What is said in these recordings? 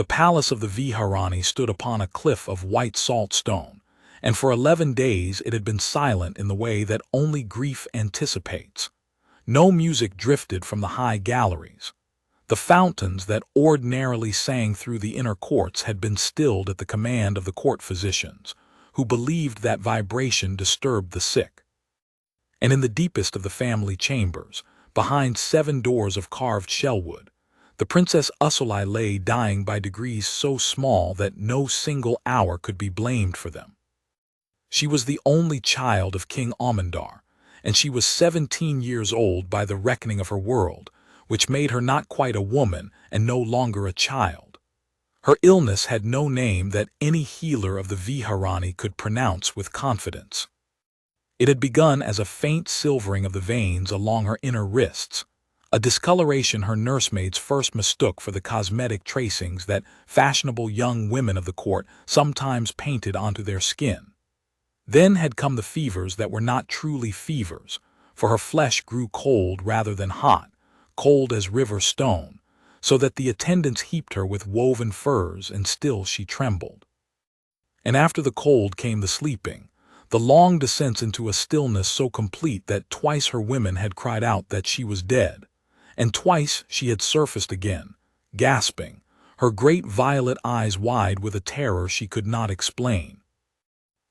The palace of the Vharani stood upon a cliff of white salt stone, and for 11 days it had been silent in the way that only grief anticipates. No music drifted from the high galleries. The fountains that ordinarily sang through the inner courts had been stilled at the command of the court physicians, who believed that vibration disturbed the sick. And in the deepest of the family chambers, behind 7 doors of carved shellwood, the Princess Usulai lay dying by degrees so small that no single hour could be blamed for them. She was the only child of King Amandar, and she was 17 years old by the reckoning of her world, which made her not quite a woman and no longer a child. Her illness had no name that any healer of the Vharani could pronounce with confidence. It had begun as a faint silvering of the veins along her inner wrists, a discoloration her nursemaids first mistook for the cosmetic tracings that fashionable young women of the court sometimes painted onto their skin. Then had come the fevers that were not truly fevers, for her flesh grew cold rather than hot, cold as river stone, so that the attendants heaped her with woven furs, and still she trembled. And after the cold came the sleeping, the long descents into a stillness so complete that twice her women had cried out that she was dead, and twice she had surfaced again, gasping, her great violet eyes wide with a terror she could not explain.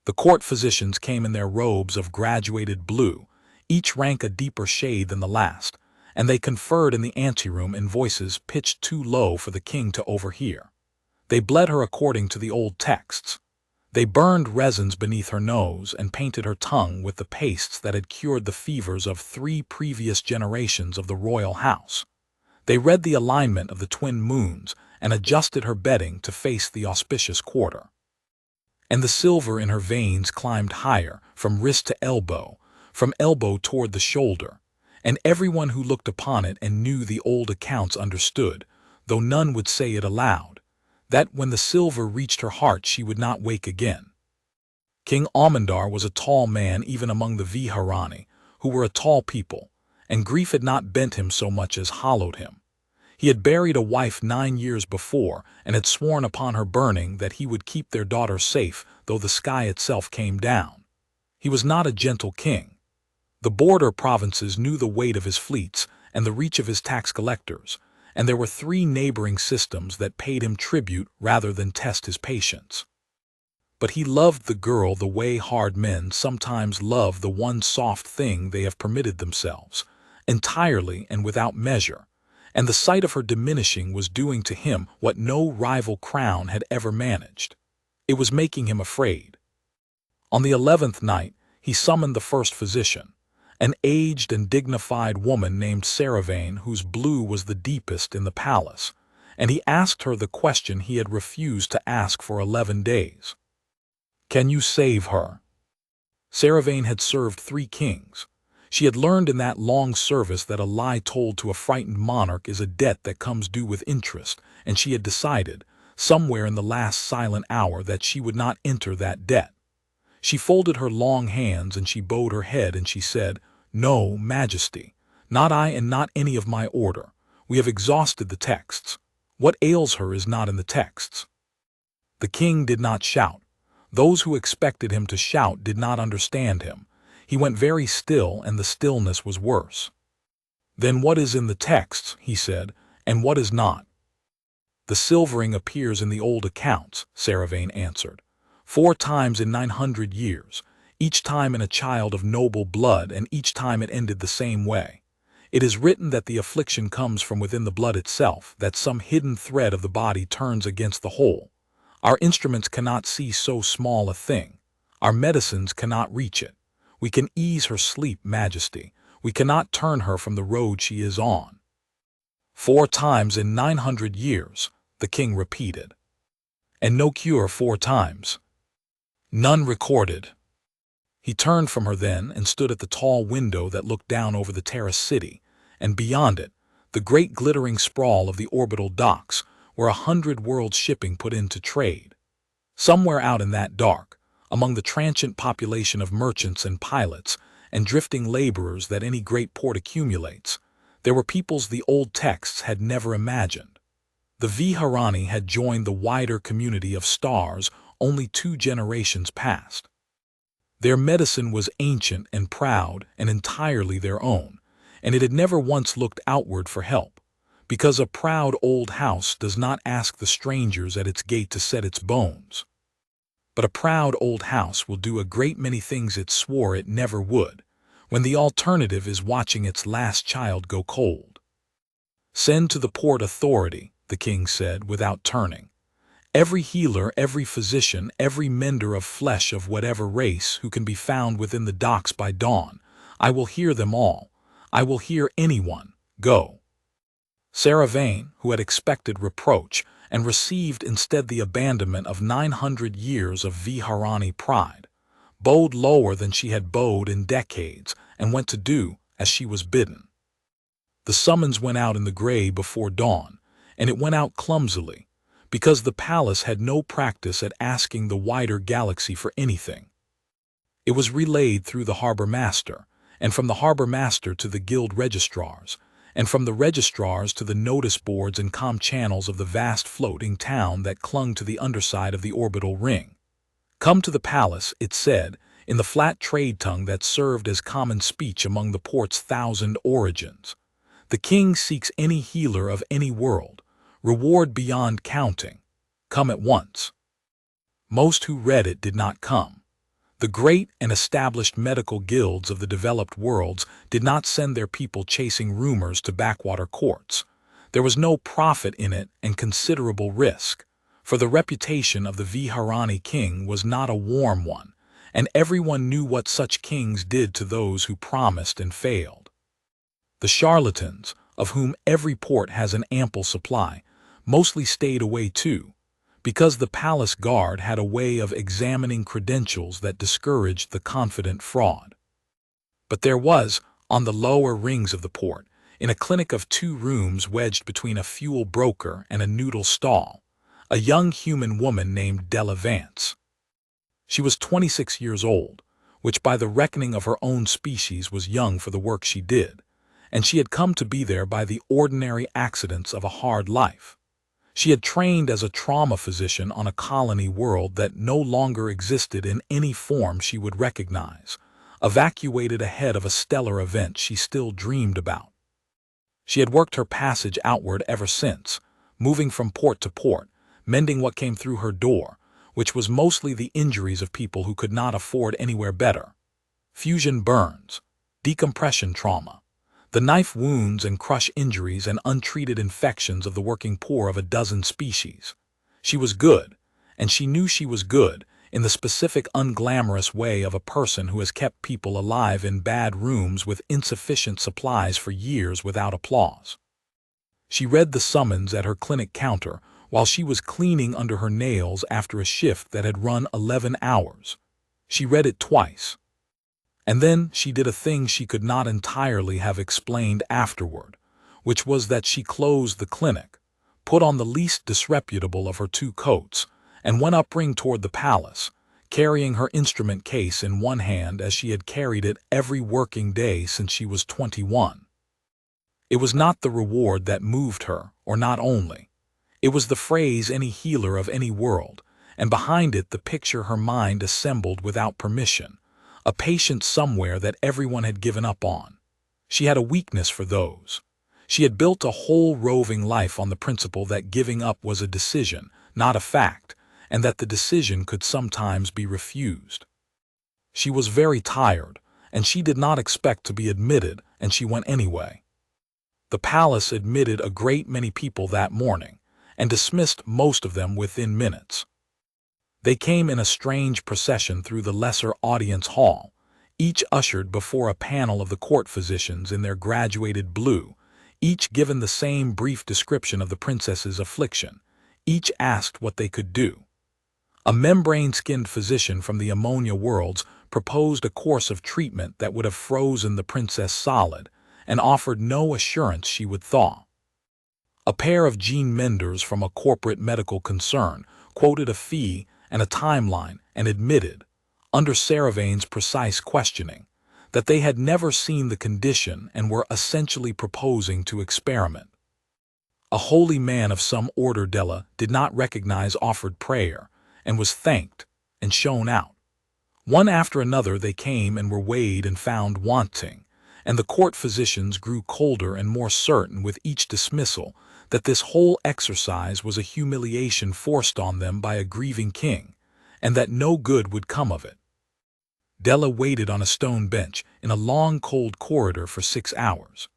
The court physicians came in their robes of graduated blue, each rank a deeper shade than the last, and they conferred in the anteroom in voices pitched too low for the king to overhear. They bled her according to the old texts. They burned resins beneath her nose and painted her tongue with the pastes that had cured the fevers of 3 previous generations of the royal house. They read the alignment of the twin moons and adjusted her bedding to face the auspicious quarter. And the silver in her veins climbed higher, from wrist to elbow, from elbow toward the shoulder, and everyone who looked upon it and knew the old accounts understood, though none would say it aloud, that when the silver reached her heart she would not wake again. King Amandar was a tall man even among the Vharani, who were a tall people, and grief had not bent him so much as hollowed him. He had buried a wife 9 years before, and had sworn upon her burning that he would keep their daughter safe though the sky itself came down. He was not a gentle king. The border provinces knew the weight of his fleets and the reach of his tax collectors, and there were 3 neighboring systems that paid him tribute rather than test his patience. But he loved the girl the way hard men sometimes love the one soft thing they have permitted themselves, entirely and without measure, and the sight of her diminishing was doing to him what no rival crown had ever managed. It was making him afraid. On the 11th night, he summoned the first physician, an aged and dignified woman named Saravane, whose blue was the deepest in the palace, and he asked her the question he had refused to ask for 11 days. "Can you save her?" Saravane had served 3 kings. She had learned in that long service that a lie told to a frightened monarch is a debt that comes due with interest, and she had decided, somewhere in the last silent hour, that she would not enter that debt. She folded her long hands and she bowed her head and she said, "No, Majesty, not I and not any of my order. We have exhausted the texts. What ails her is not in the texts." The king did not shout. Those who expected him to shout did not understand him. He went very still, and the stillness was worse. "Then what is in the texts," he said, "and what is not?" "The silvering appears in the old accounts," Saravane answered. 4 times in 900 years, each time in a child of noble blood, and each time it ended the same way. It is written that the affliction comes from within the blood itself, that some hidden thread of the body turns against the whole. Our instruments cannot see so small a thing. Our medicines cannot reach it. We can ease her sleep, Majesty. We cannot turn her from the road she is on." 4 times in 900 years, the king repeated. "And no cure 4 times. None recorded." He turned from her then and stood at the tall window that looked down over the terraced city, and beyond it, the great glittering sprawl of the orbital docks, where 100 world shipping put into trade. Somewhere out in that dark, among the transient population of merchants and pilots and drifting laborers that any great port accumulates, there were peoples the old texts had never imagined. The Vharani had joined the wider community of stars only 2 generations past. Their medicine was ancient and proud and entirely their own, and it had never once looked outward for help, because a proud old house does not ask the strangers at its gate to set its bones. But a proud old house will do a great many things it swore it never would, when the alternative is watching its last child go cold. "Send to the port authority," the king said, without turning. "Every healer, every physician, every mender of flesh of whatever race who can be found within the docks by dawn. I will hear them all. I will hear anyone. Go." Vane, who had expected reproach and received instead the abandonment of 900 years of Vharani pride, bowed lower than she had bowed in decades and went to do as she was bidden. The summons went out in the gray before dawn, and it went out clumsily, because the palace had no practice at asking the wider galaxy for anything. It was relayed through the harbor master, and from the harbor master to the guild registrars, and from the registrars to the notice boards and comm channels of the vast floating town that clung to the underside of the orbital ring. "Come to the palace," it said, in the flat trade tongue that served as common speech among the port's 1,000 origins. "The king seeks any healer of any world. Reward beyond counting. Come at once." Most who read it did not come. The great and established medical guilds of the developed worlds did not send their people chasing rumors to backwater courts. There was no profit in it and considerable risk, for the reputation of the Vharani king was not a warm one, and everyone knew what such kings did to those who promised and failed. The charlatans, of whom every port has an ample supply, mostly stayed away too, because the palace guard had a way of examining credentials that discouraged the confident fraud. But there was, on the lower rings of the port, in a clinic of 2 rooms wedged between a fuel broker and a noodle stall, a young human woman named Della Vance. She was 26 years old, which by the reckoning of her own species was young for the work she did, and she had come to be there by the ordinary accidents of a hard life. She had trained as a trauma physician on a colony world that no longer existed in any form she would recognize, evacuated ahead of a stellar event she still dreamed about. She had worked her passage outward ever since, moving from port to port, mending what came through her door, which was mostly the injuries of people who could not afford anywhere better. Fusion burns, decompression trauma, the knife wounds and crush injuries and untreated infections of the working poor of a dozen species. She was good, and she knew she was good, in the specific unglamorous way of a person who has kept people alive in bad rooms with insufficient supplies for years without applause. She read the summons at her clinic counter while she was cleaning under her nails after a shift that had run 11 hours. She read it twice. And then she did a thing she could not entirely have explained afterward, which was that she closed the clinic, put on the least disreputable of her 2 coats, and went upring toward the palace, carrying her instrument case in one hand as she had carried it every working day since she was 21. It was not the reward that moved her, or not only. It was the phrase "any healer of any world," and behind it the picture her mind assembled without permission, a patient somewhere that everyone had given up on. She had a weakness for those. She had built a whole roving life on the principle that giving up was a decision, not a fact, and that the decision could sometimes be refused. She was very tired, and she did not expect to be admitted, and she went anyway. The palace admitted a great many people that morning, and dismissed most of them within minutes. They came in a strange procession through the lesser audience hall, each ushered before a panel of the court physicians in their graduated blue, each given the same brief description of the princess's affliction, each asked what they could do. A membrane-skinned physician from the ammonia worlds proposed a course of treatment that would have frozen the princess solid and offered no assurance she would thaw. A pair of gene menders from a corporate medical concern quoted a fee and a timeline and admitted, under Saravane's precise questioning, that they had never seen the condition and were essentially proposing to experiment. A holy man of some order. Della did not recognize offered prayer, and was thanked, and shown out. One after another they came and were weighed and found wanting, and the court physicians grew colder and more certain with each dismissal that this whole exercise was a humiliation forced on them by a grieving king, and that no good would come of it. Della waited on a stone bench in a long cold corridor for 6 hours.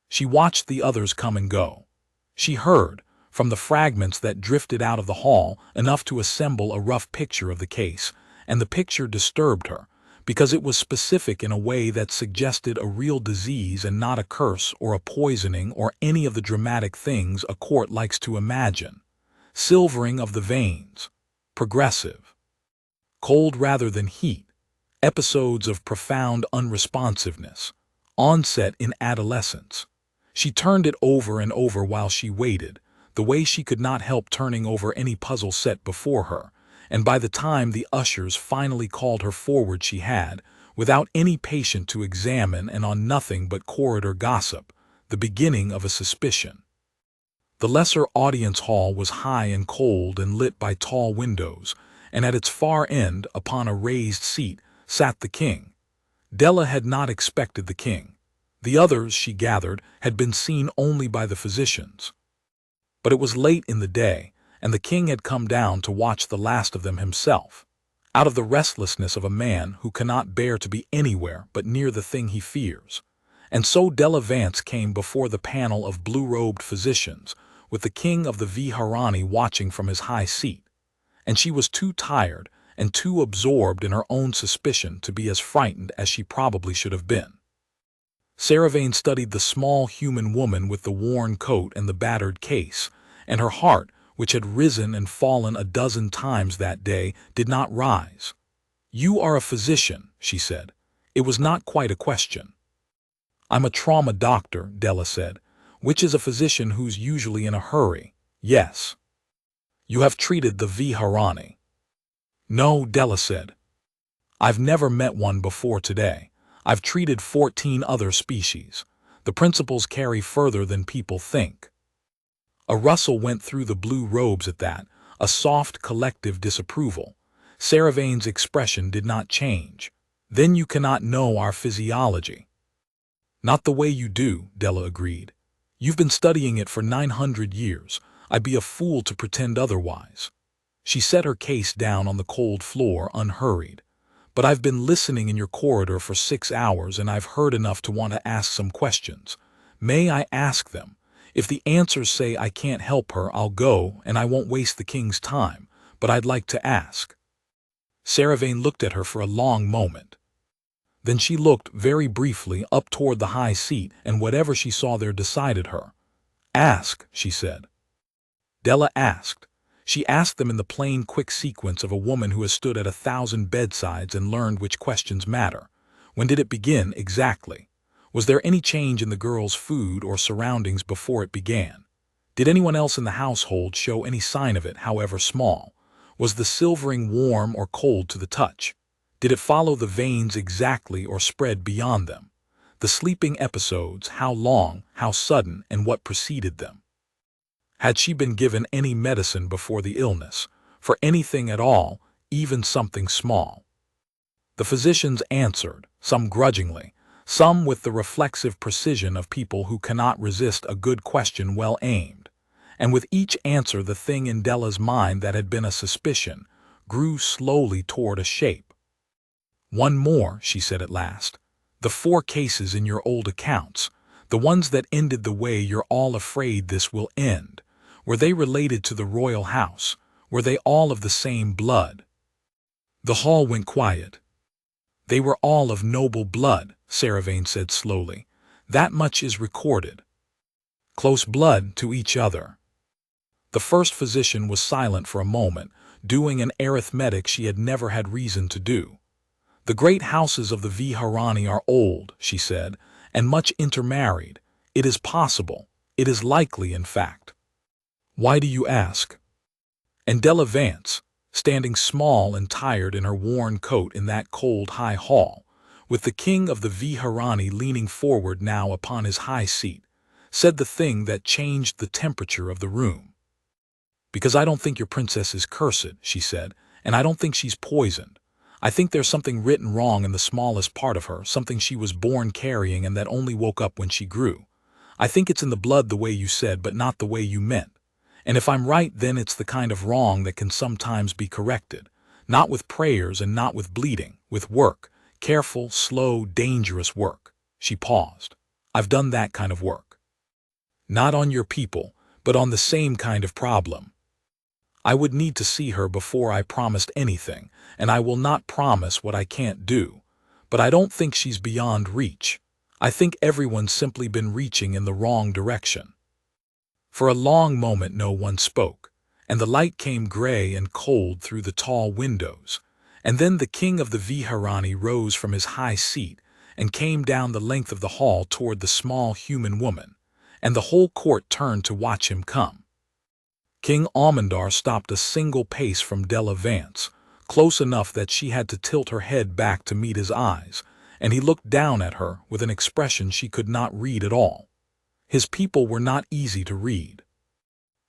She watched the others come and go. She heard, from the fragments that drifted out of the hall, enough to assemble a rough picture of the case, and the picture disturbed her, because it was specific in a way that suggested a real disease and not a curse or a poisoning or any of the dramatic things a court likes to imagine. Silvering of the veins. Progressive. Cold rather than heat. Episodes of profound unresponsiveness. Onset in adolescence. She turned it over and over while she waited, the way she could not help turning over any puzzle set before her, and by the time the ushers finally called her forward she had, without any patient to examine and on nothing but corridor gossip, the beginning of a suspicion. The lesser audience hall was high and cold and lit by tall windows, and at its far end, upon a raised seat, sat the king. Della had not expected the king. The others, she gathered, had been seen only by the physicians. But it was late in the day, and the king had come down to watch the last of them himself, out of the restlessness of a man who cannot bear to be anywhere but near the thing he fears. And so Della Vance came before the panel of blue-robed physicians, with the king of the Vharani watching from his high seat. And she was too tired and too absorbed in her own suspicion to be as frightened as she probably should have been. Vance studied the small human woman with the worn coat and the battered case, and her heart, which had risen and fallen a dozen times that day, did not rise. "You are a physician," she said. It was not quite a question. "I'm a trauma doctor," Della said, "which is a physician who's usually in a hurry." "Yes." "You have treated the Vharani." "No," Della said. "I've never met one before today. I've treated 14 other species. The principles carry further than people think." A rustle went through the blue robes at that, a soft collective disapproval. Vane's expression did not change. "Then you cannot know our physiology." "Not the way you do," Della agreed. "You've been studying it for 900 years. I'd be a fool to pretend otherwise." She set her case down on the cold floor, unhurried. "But I've been listening in your corridor for 6 hours, and I've heard enough to want to ask some questions. May I ask them? If the answers say I can't help her, I'll go, and I won't waste the king's time, but I'd like to ask." Vane looked at her for a long moment. Then she looked, very briefly, up toward the high seat, and whatever she saw there decided her. "Ask," she said. Della asked. She asked them in the plain, quick sequence of a woman who has stood at 1,000 bedsides and learned which questions matter. When did it begin, exactly? Was there any change in the girl's food or surroundings before it began? Did anyone else in the household show any sign of it, however small? Was the silvering warm or cold to the touch? Did it follow the veins exactly or spread beyond them? The sleeping episodes, how long, how sudden, and what preceded them? Had she been given any medicine before the illness, for anything at all, even something small? The physicians answered, some grudgingly, some with the reflexive precision of people who cannot resist a good question well aimed. And with each answer the thing in Della's mind that had been a suspicion grew slowly toward a shape. "One more," she said at last. "The 4 cases in your old accounts, the ones that ended the way you're all afraid this will end, were they related to the royal house? Were they all of the same blood?" The hall went quiet. "They were all of noble blood," Vane said slowly. "That much is recorded. Close blood to each other." The first physician was silent for a moment, doing an arithmetic she had never had reason to do. "The great houses of the Vharani are old," she said, "and much intermarried. It is possible. It is likely, in fact." "Why do you ask?" And Della Vance, standing small and tired in her worn coat in that cold high hall, with the king of the Vharani leaning forward now upon his high seat, said the thing that changed the temperature of the room. "Because I don't think your princess is cursed," she said, "and I don't think she's poisoned. I think there's something written wrong in the smallest part of her, something she was born carrying and that only woke up when she grew. I think it's in the blood the way you said, but not the way you meant. And if I'm right, then it's the kind of wrong that can sometimes be corrected. Not with prayers and not with bleeding, with work. Careful, slow, dangerous work." She paused. "I've done that kind of work. Not on your people, but on the same kind of problem. I would need to see her before I promised anything, and I will not promise what I can't do. But I don't think she's beyond reach. I think everyone's simply been reaching in the wrong direction." For a long moment no one spoke, and the light came gray and cold through the tall windows. And then the king of the Vharani rose from his high seat and came down the length of the hall toward the small human woman, and the whole court turned to watch him come. King Almondar stopped a single pace from Della Vance, close enough that she had to tilt her head back to meet his eyes, and he looked down at her with an expression she could not read at all. His people were not easy to read.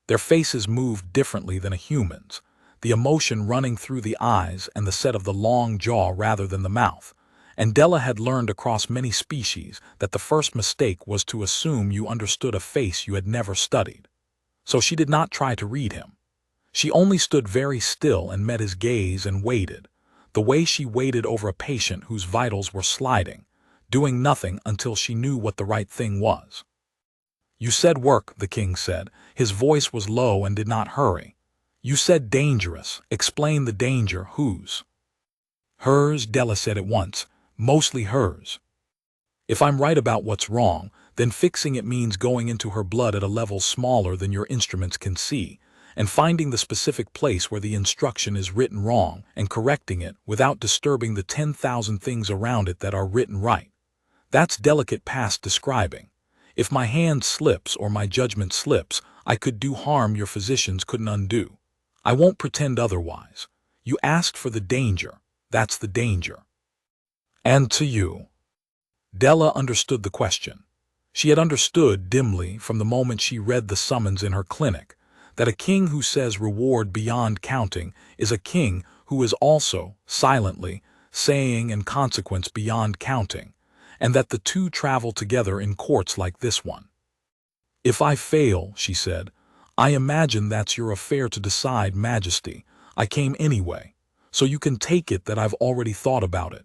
Their faces moved differently than a human's, the emotion running through the eyes and the set of the long jaw rather than the mouth, and Della had learned across many species that the first mistake was to assume you understood a face you had never studied. So she did not try to read him. She only stood very still and met his gaze and waited, the way she waited over a patient whose vitals were sliding, doing nothing until she knew what the right thing was. "You said work," the king said. His voice was low and did not hurry. "You said dangerous. Explain the danger. Whose?" "Hers," Della said at once. "Mostly hers. If I'm right about what's wrong, then fixing it means going into her blood at a level smaller than your instruments can see, and finding the specific place where the instruction is written wrong and correcting it without disturbing the 10,000 things around it that are written right. That's delicate past describing. If my hand slips or my judgment slips, I could do harm your physicians couldn't undo. I won't pretend otherwise. You asked for the danger. That's the danger." "And to you?" Della understood the question. She had understood dimly from the moment she read the summons in her clinic that a king who says reward beyond counting is a king who is also, silently, saying and consequence beyond counting, and that the two travel together in courts like this one. "If I fail," she said, "I imagine that's your affair to decide, Majesty. I came anyway, so you can take it that I've already thought about it."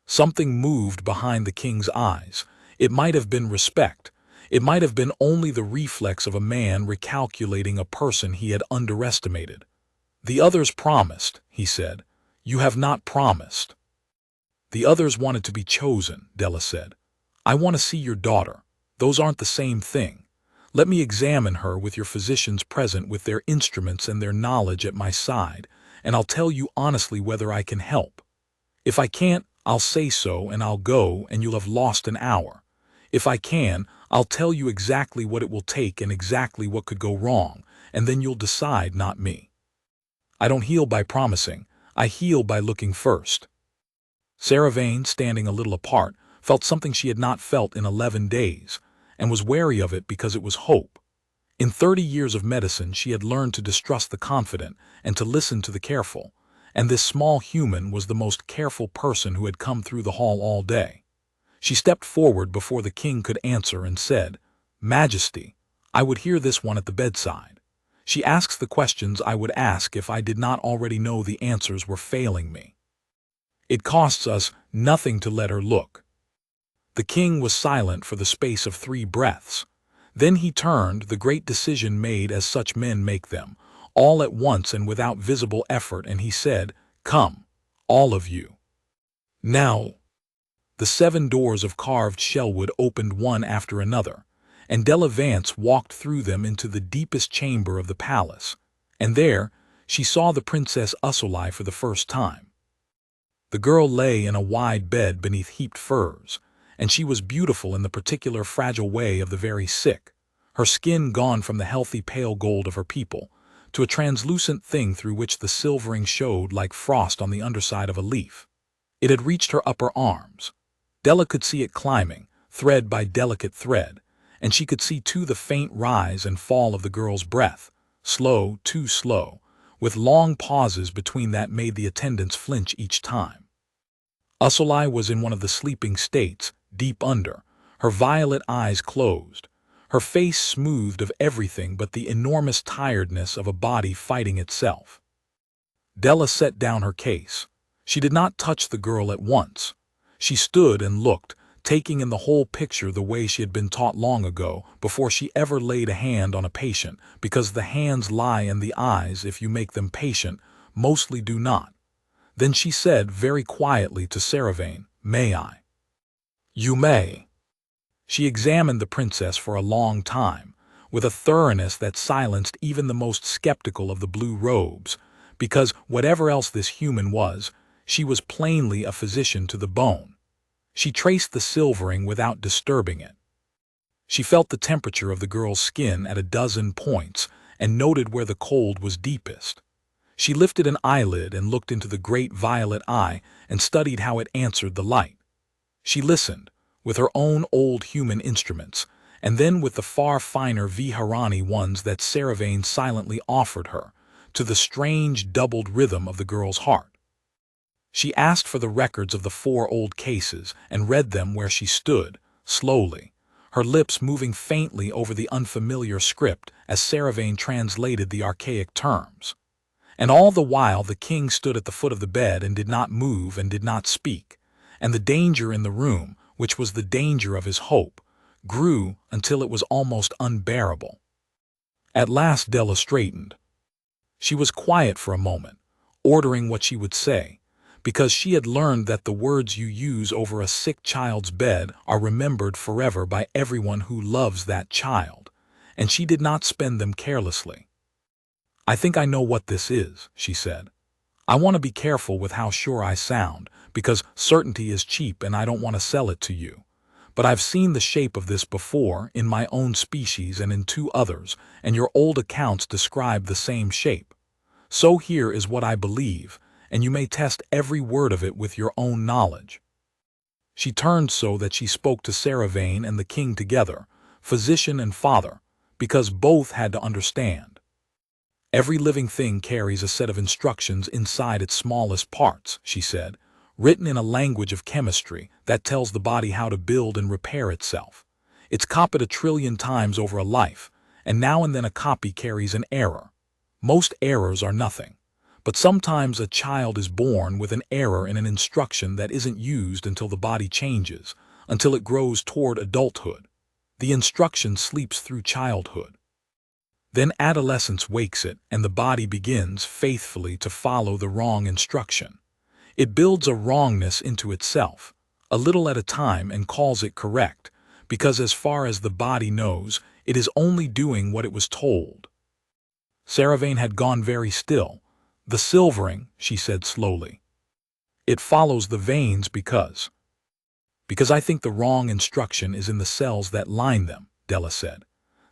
Something moved behind the king's eyes. It might have been respect. It might have been only the reflex of a man recalculating a person he had underestimated. "The others promised," he said. "You have not promised." "The others wanted to be chosen," Della said. "I want to see your daughter. Those aren't the same thing. Let me examine her with your physicians present with their instruments and their knowledge at my side, and I'll tell you honestly whether I can help. If I can't, I'll say so and I'll go and you'll have lost an hour. If I can, I'll tell you exactly what it will take and exactly what could go wrong, and then you'll decide, not me. I don't heal by promising. I heal by looking first." Sarah Vane, standing a little apart, felt something she had not felt in 11 days, and was wary of it because it was hope. In 30 years of medicine, she had learned to distrust the confident and to listen to the careful, and this small human was the most careful person who had come through the hall all day. She stepped forward before the king could answer and said, "Majesty, I would hear this one at the bedside. She asks the questions I would ask if I did not already know the answers were failing me. It costs us nothing to let her look." The king was silent for the space of 3 breaths. Then he turned, the great decision made as such men make them, all at once and without visible effort, and he said, "Come, all of you. Now." The 7 doors of carved shellwood opened one after another, and Della Vance walked through them into the deepest chamber of the palace, and there she saw the Princess Usulai for the first time. The girl lay in a wide bed beneath heaped furs, and she was beautiful in the particular fragile way of the very sick, her skin gone from the healthy pale gold of her people to a translucent thing through which the silvering showed like frost on the underside of a leaf. It had reached her upper arms. Della could see it climbing, thread by delicate thread, and she could see too the faint rise and fall of the girl's breath, slow, too slow, with long pauses between that made the attendants flinch each time. Usulai was in one of the sleeping states, deep under, her violet eyes closed, her face smoothed of everything but the enormous tiredness of a body fighting itself. Della set down her case. She did not touch the girl at once. She stood and looked, taking in the whole picture the way she had been taught long ago, before she ever laid a hand on a patient, because the hands lie in the eyes if you make them patient, mostly do not. Then she said very quietly to Saravane, "May I?" "You may." She examined the princess for a long time, with a thoroughness that silenced even the most skeptical of the blue robes, because whatever else this human was, she was plainly a physician to the bone. She traced the silvering without disturbing it. She felt the temperature of the girl's skin at a dozen points and noted where the cold was deepest. She lifted an eyelid and looked into the great violet eye and studied how it answered the light. She listened, with her own old human instruments, and then with the far finer Vharani ones that Saravane silently offered her, to the strange doubled rhythm of the girl's heart. She asked for the records of the 4 old cases and read them where she stood, slowly, her lips moving faintly over the unfamiliar script as Saravane translated the archaic terms. And all the while the king stood at the foot of the bed and did not move and did not speak, and the danger in the room, which was the danger of his hope, grew until it was almost unbearable. At last Della straightened. She was quiet for a moment, ordering what she would say, because she had learned that the words you use over a sick child's bed are remembered forever by everyone who loves that child, and she did not spend them carelessly. "I think I know what this is," she said. "I want to be careful with how sure I sound, because certainty is cheap and I don't want to sell it to you. But I've seen the shape of this before in my own species and in 2 others, and your old accounts describe the same shape. So here is what I believe, and you may test every word of it with your own knowledge." She turned so that she spoke to Saravane and the king together, physician and father, because both had to understand. "Every living thing carries a set of instructions inside its smallest parts," she said, "written in a language of chemistry that tells the body how to build and repair itself. It's copied 1,000,000,000 times over a life, and now and then a copy carries an error. Most errors are nothing, but sometimes a child is born with an error in an instruction that isn't used until the body changes, until it grows toward adulthood. The instruction sleeps through childhood. Then adolescence wakes it, and the body begins faithfully to follow the wrong instruction. It builds a wrongness into itself, a little at a time, and calls it correct, because as far as the body knows, it is only doing what it was told." Saravane had gone very still. "The silvering," she said slowly. "It follows the veins because I think the wrong instruction is in the cells that line them," Della said.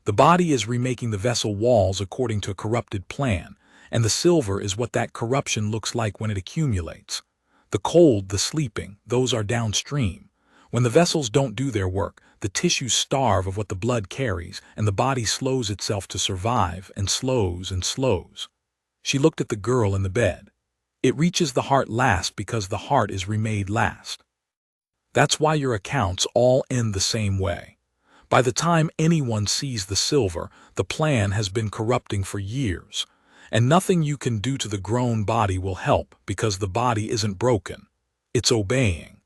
"The body is remaking the vessel walls according to a corrupted plan, and the silver is what that corruption looks like when it accumulates. The cold, the sleeping, those are downstream. When the vessels don't do their work, the tissues starve of what the blood carries, and the body slows itself to survive, and slows and slows." She looked at the girl in the bed. "It reaches the heart last because the heart is remade last. That's why your accounts all end the same way. By the time anyone sees the silver, the plan has been corrupting for years, and nothing you can do to the grown body will help because the body isn't broken. It's obeying.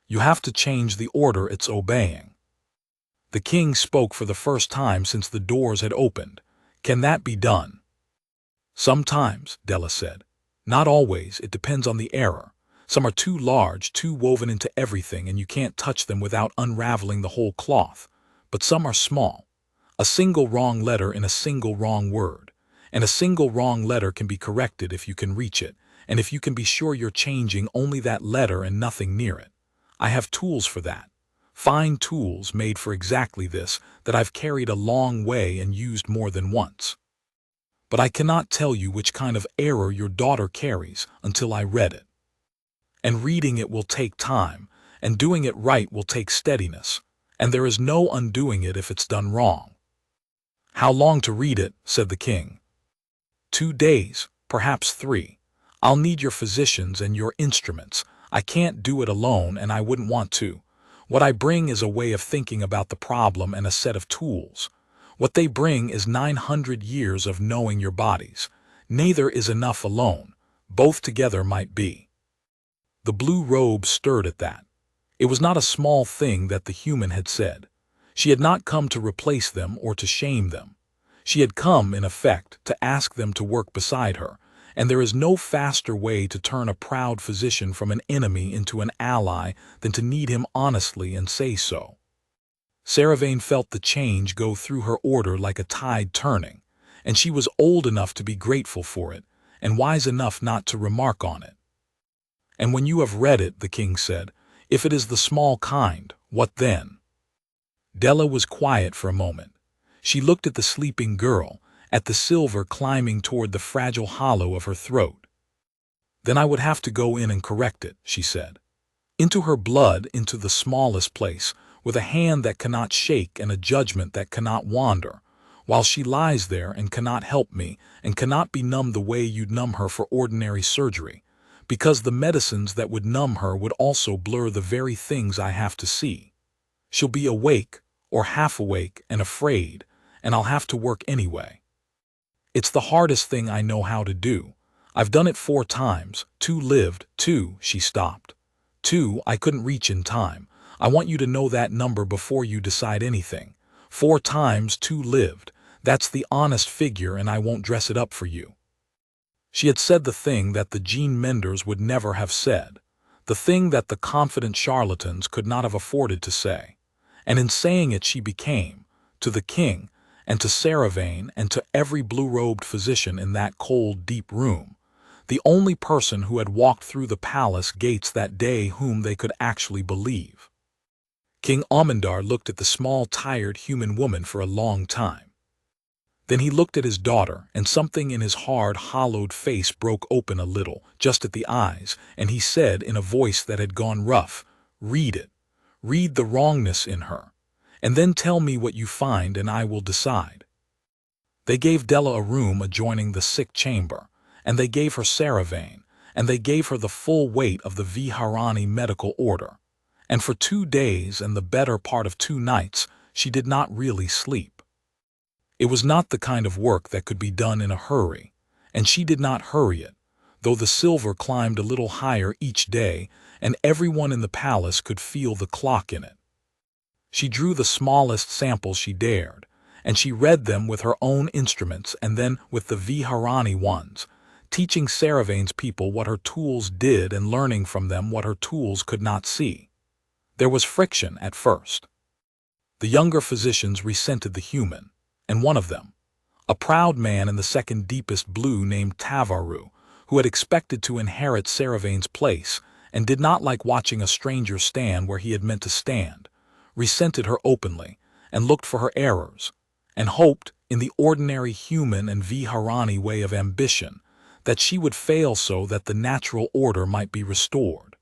You have to change the order it's obeying." The king spoke for the first time since the doors had opened. "Can that be done?" "Sometimes," Della said. "Not always, it depends on the error. Some are too large, too woven into everything, and you can't touch them without unraveling the whole cloth. But some are small. A single wrong letter in a single wrong word. And a single wrong letter can be corrected if you can reach it, and if you can be sure you're changing only that letter and nothing near it. I have tools for that. Fine tools made for exactly this that I've carried a long way and used more than once. But I cannot tell you which kind of error your daughter carries until I read it. And reading it will take time, and doing it right will take steadiness, and there is no undoing it if it's done wrong. How long to read it? Said the king. 2 days, perhaps 3. I'll need your physicians and your instruments. I can't do it alone, and I wouldn't want to. What I bring is a way of thinking about the problem and a set of tools. What they bring is 900 years of knowing your bodies. Neither is enough alone. Both together might be. The blue robe stirred at that. It was not a small thing that the human had said. She had not come to replace them or to shame them. She had come, in effect, to ask them to work beside her, and there is no faster way to turn a proud physician from an enemy into an ally than to need him honestly and say so. Saravane felt the change go through her order like a tide turning, and she was old enough to be grateful for it, and wise enough not to remark on it. And when you have read it, the king said, if it is the small kind, what then? Della was quiet for a moment. She looked at the sleeping girl, at the silver climbing toward the fragile hollow of her throat. Then I would have to go in and correct it, she said. Into her blood, into the smallest place, with a hand that cannot shake and a judgment that cannot wander, while she lies there and cannot help me and cannot be numbed the way you'd numb her for ordinary surgery, because the medicines that would numb her would also blur the very things I have to see. She'll be awake, or half awake and afraid, and I'll have to work anyway. It's the hardest thing I know how to do. I've done it 4 times, 2 lived, 2, she stopped. 2, I couldn't reach in time. I want you to know that number before you decide anything. 4 times 2 lived. That's the honest figure, and I won't dress it up for you. She had said the thing that the gene menders would never have said, the thing that the confident charlatans could not have afforded to say. And in saying it she became, to the king, and to Saravane, and to every blue-robed physician in that cold, deep room, the only person who had walked through the palace gates that day whom they could actually believe. King Amandar looked at the small, tired human woman for a long time. Then he looked at his daughter, and something in his hard, hollowed face broke open a little, just at the eyes, and he said in a voice that had gone rough, "Read it. Read the wrongness in her, and then tell me what you find and I will decide." They gave Della a room adjoining the sick chamber, and they gave her Saravane, and they gave her the full weight of the Vharani medical order, and for 2 days and the better part of 2 nights she did not really sleep. It was not the kind of work that could be done in a hurry, and she did not hurry it, though the silver climbed a little higher each day and everyone in the palace could feel the clock in it. She drew the smallest samples she dared, and she read them with her own instruments and then with the Vharani ones, teaching Saravane's people what her tools did and learning from them what her tools could not see. There was friction at first. The younger physicians resented the human, and one of them, a proud man in the second deepest blue named Tavaru, who had expected to inherit Saravane's place and did not like watching a stranger stand where he had meant to stand, resented her openly and looked for her errors, and hoped, in the ordinary human and Vharani way of ambition, that she would fail so that the natural order might be restored.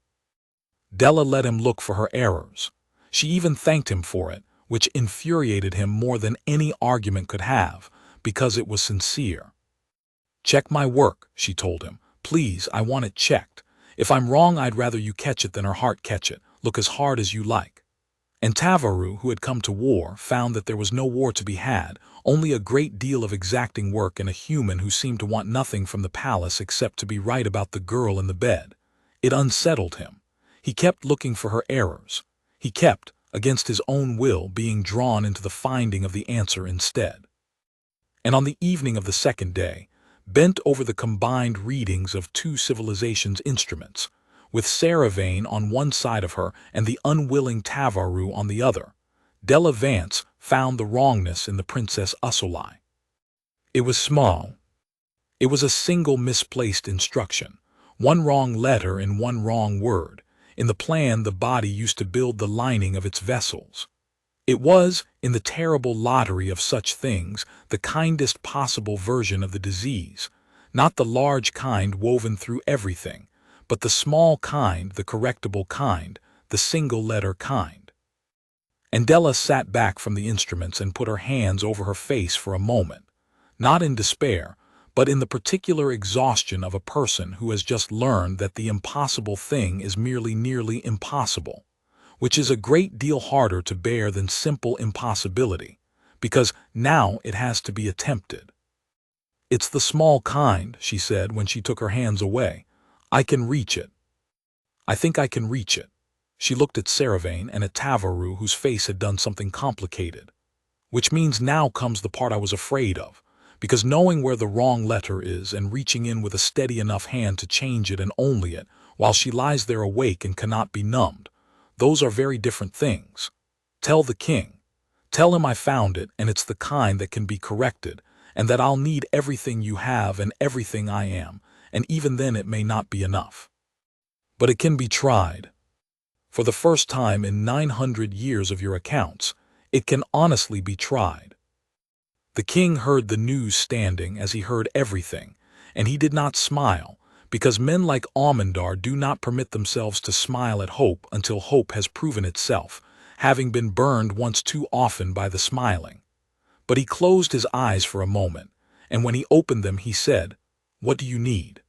Della let him look for her errors. She even thanked him for it, which infuriated him more than any argument could have, because it was sincere. "Check my work," she told him. "Please, I want it checked. If I'm wrong, I'd rather you catch it than her heart catch it. Look as hard as you like." And Tavaru, who had come to war, found that there was no war to be had, only a great deal of exacting work and a human who seemed to want nothing from the palace except to be right about the girl in the bed. It unsettled him. He kept looking for her errors. He kept, against his own will, being drawn into the finding of the answer instead. And on the evening of the 2nd day, bent over the combined readings of 2 civilizations' instruments, with Saravane on one side of her and the unwilling Tavaru on the other, Della Vance found the wrongness in the Princess Usulai. It was small. It was a single misplaced instruction, one wrong letter in one wrong word, in the plan the body used to build the lining of its vessels. It was, in the terrible lottery of such things, the kindest possible version of the disease, not the large kind woven through everything, but the small kind, the correctable kind, the single-letter kind. And Della sat back from the instruments and put her hands over her face for a moment, not in despair, but in the particular exhaustion of a person who has just learned that the impossible thing is merely nearly impossible, which is a great deal harder to bear than simple impossibility, because now it has to be attempted. "It's the small kind," she said when she took her hands away. "I can reach it. I think I can reach it." She looked at Saravane and at Tavaru, whose face had done something complicated. "Which means now comes the part I was afraid of, because knowing where the wrong letter is and reaching in with a steady enough hand to change it and only it, while she lies there awake and cannot be numbed, those are very different things. Tell the king. Tell him I found it and it's the kind that can be corrected, and that I'll need everything you have and everything I am, and even then it may not be enough. But it can be tried. For the first time in 900 years of your accounts, it can honestly be tried." The king heard the news standing as he heard everything, and he did not smile, because men like Almondar do not permit themselves to smile at hope until hope has proven itself, having been burned once too often by the smiling. But he closed his eyes for a moment, and when he opened them he said, "What do you need?"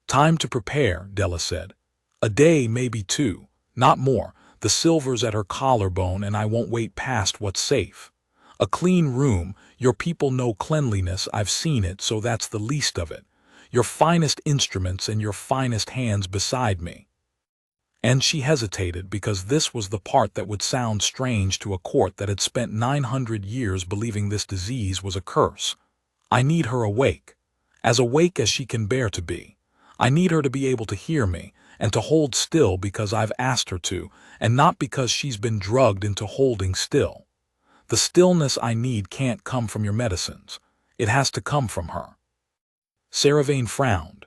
"Time to prepare," Della said. "A day, maybe two. Not more. The silver's at her collarbone and I won't wait past what's safe. A clean room, your people know cleanliness, I've seen it, so that's the least of it. Your finest instruments and your finest hands beside me." And she hesitated, because this was the part that would sound strange to a court that had spent 900 years believing this disease was a curse. "I need her awake as she can bear to be. I need her to be able to hear me, and to hold still because I've asked her to, and not because she's been drugged into holding still. The stillness I need can't come from your medicines. It has to come from her." Saravane frowned.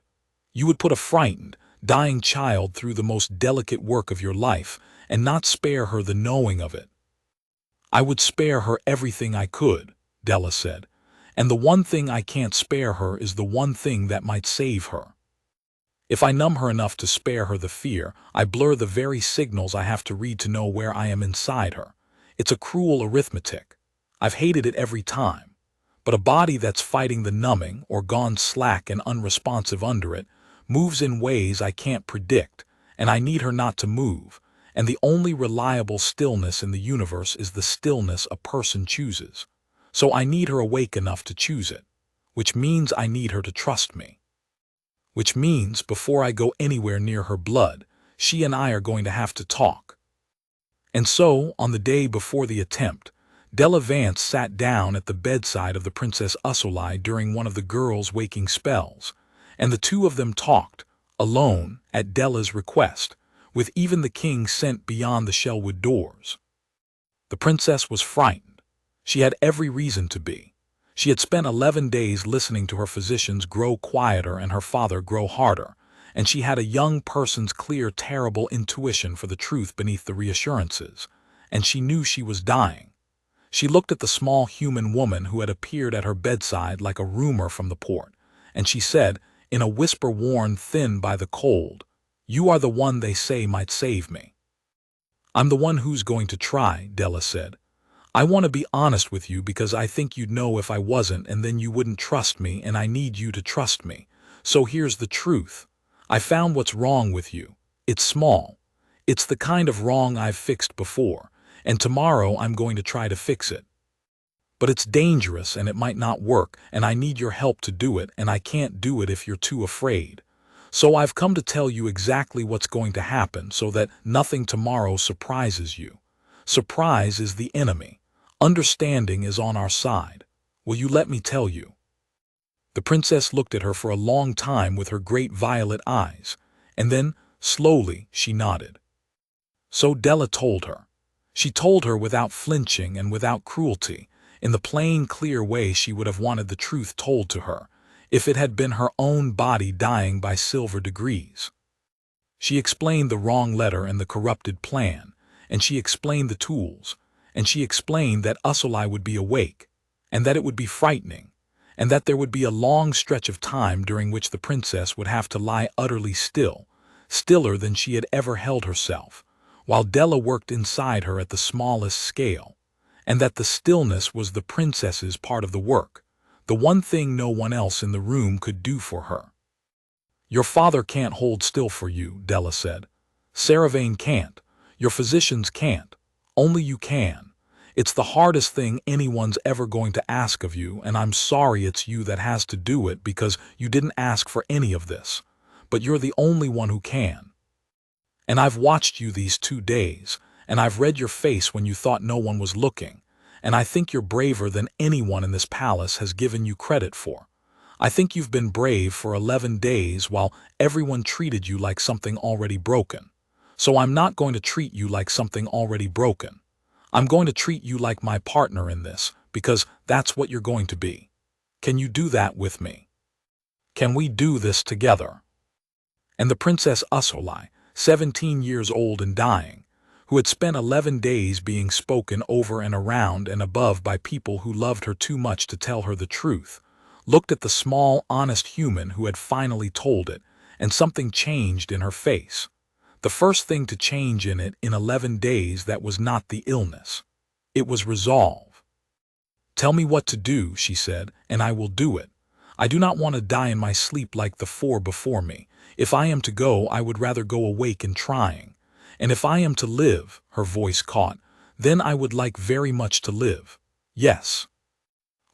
"You would put a frightened, dying child through the most delicate work of your life, and not spare her the knowing of it." "I would spare her everything I could," Della said, "and the one thing I can't spare her is the one thing that might save her. If I numb her enough to spare her the fear, I blur the very signals I have to read to know where I am inside her. It's a cruel arithmetic. I've hated it every time. But a body that's fighting the numbing, or gone slack and unresponsive under it, moves in ways I can't predict, and I need her not to move, and the only reliable stillness in the universe is the stillness a person chooses. So I need her awake enough to choose it, which means I need her to trust me. Which means, before I go anywhere near her blood, she and I are going to have to talk." And so, on the day before the attempt, Della Vance sat down at the bedside of the Princess Usulai during one of the girls' waking spells, and the two of them talked, alone, at Della's request, with even the king sent beyond the Shellwood doors. The princess was frightened. She had every reason to be. She had spent 11 days listening to her physicians grow quieter and her father grow harder, and she had a young person's clear, terrible intuition for the truth beneath the reassurances, and she knew she was dying. She looked at the small human woman who had appeared at her bedside like a rumor from the port, and she said, in a whisper worn thin by the cold, "You are the one they say might save me." "I'm the one who's going to try," Della said. "I want to be honest with you because I think you'd know if I wasn't, and then you wouldn't trust me, and I need you to trust me. So here's the truth. I found what's wrong with you. It's small. It's the kind of wrong I've fixed before, and tomorrow I'm going to try to fix it. But it's dangerous and it might not work, and I need your help to do it, and I can't do it if you're too afraid. So I've come to tell you exactly what's going to happen so that nothing tomorrow surprises you. Surprise is the enemy. Understanding is on our side. Will you let me tell you?" The princess looked at her for a long time with her great violet eyes, and then, slowly, she nodded. So Della told her. She told her without flinching and without cruelty, in the plain, clear way she would have wanted the truth told to her, if it had been her own body dying by silver degrees. She explained the wrong letter and the corrupted plan, and she explained the tools, and she explained that Usulai would be awake, and that it would be frightening, and that there would be a long stretch of time during which the princess would have to lie utterly still, stiller than she had ever held herself, while Della worked inside her at the smallest scale, and that the stillness was the princess's part of the work, the one thing no one else in the room could do for her. "Your father can't hold still for you," Della said. "Saravane can't. Your physicians can't. Only you can. It's the hardest thing anyone's ever going to ask of you, and I'm sorry it's you that has to do it because you didn't ask for any of this. But you're the only one who can. And I've watched you these 2 days, and I've read your face when you thought no one was looking, and I think you're braver than anyone in this palace has given you credit for. I think you've been brave for 11 days while everyone treated you like something already broken. So I'm not going to treat you like something already broken. I'm going to treat you like my partner in this, because that's what you're going to be. Can you do that with me? Can we do this together?" And the Princess Usolai, 17 years old and dying, who had spent 11 days being spoken over and around and above by people who loved her too much to tell her the truth, looked at the small, honest human who had finally told it, and something changed in her face. The first thing to change in it in 11 days that was not the illness. It was resolve. "Tell me what to do," she said, "and I will do it. I do not want to die in my sleep like the 4 before me. If I am to go, I would rather go awake and trying. And if I am to live," her voice caught, "then I would like very much to live. Yes.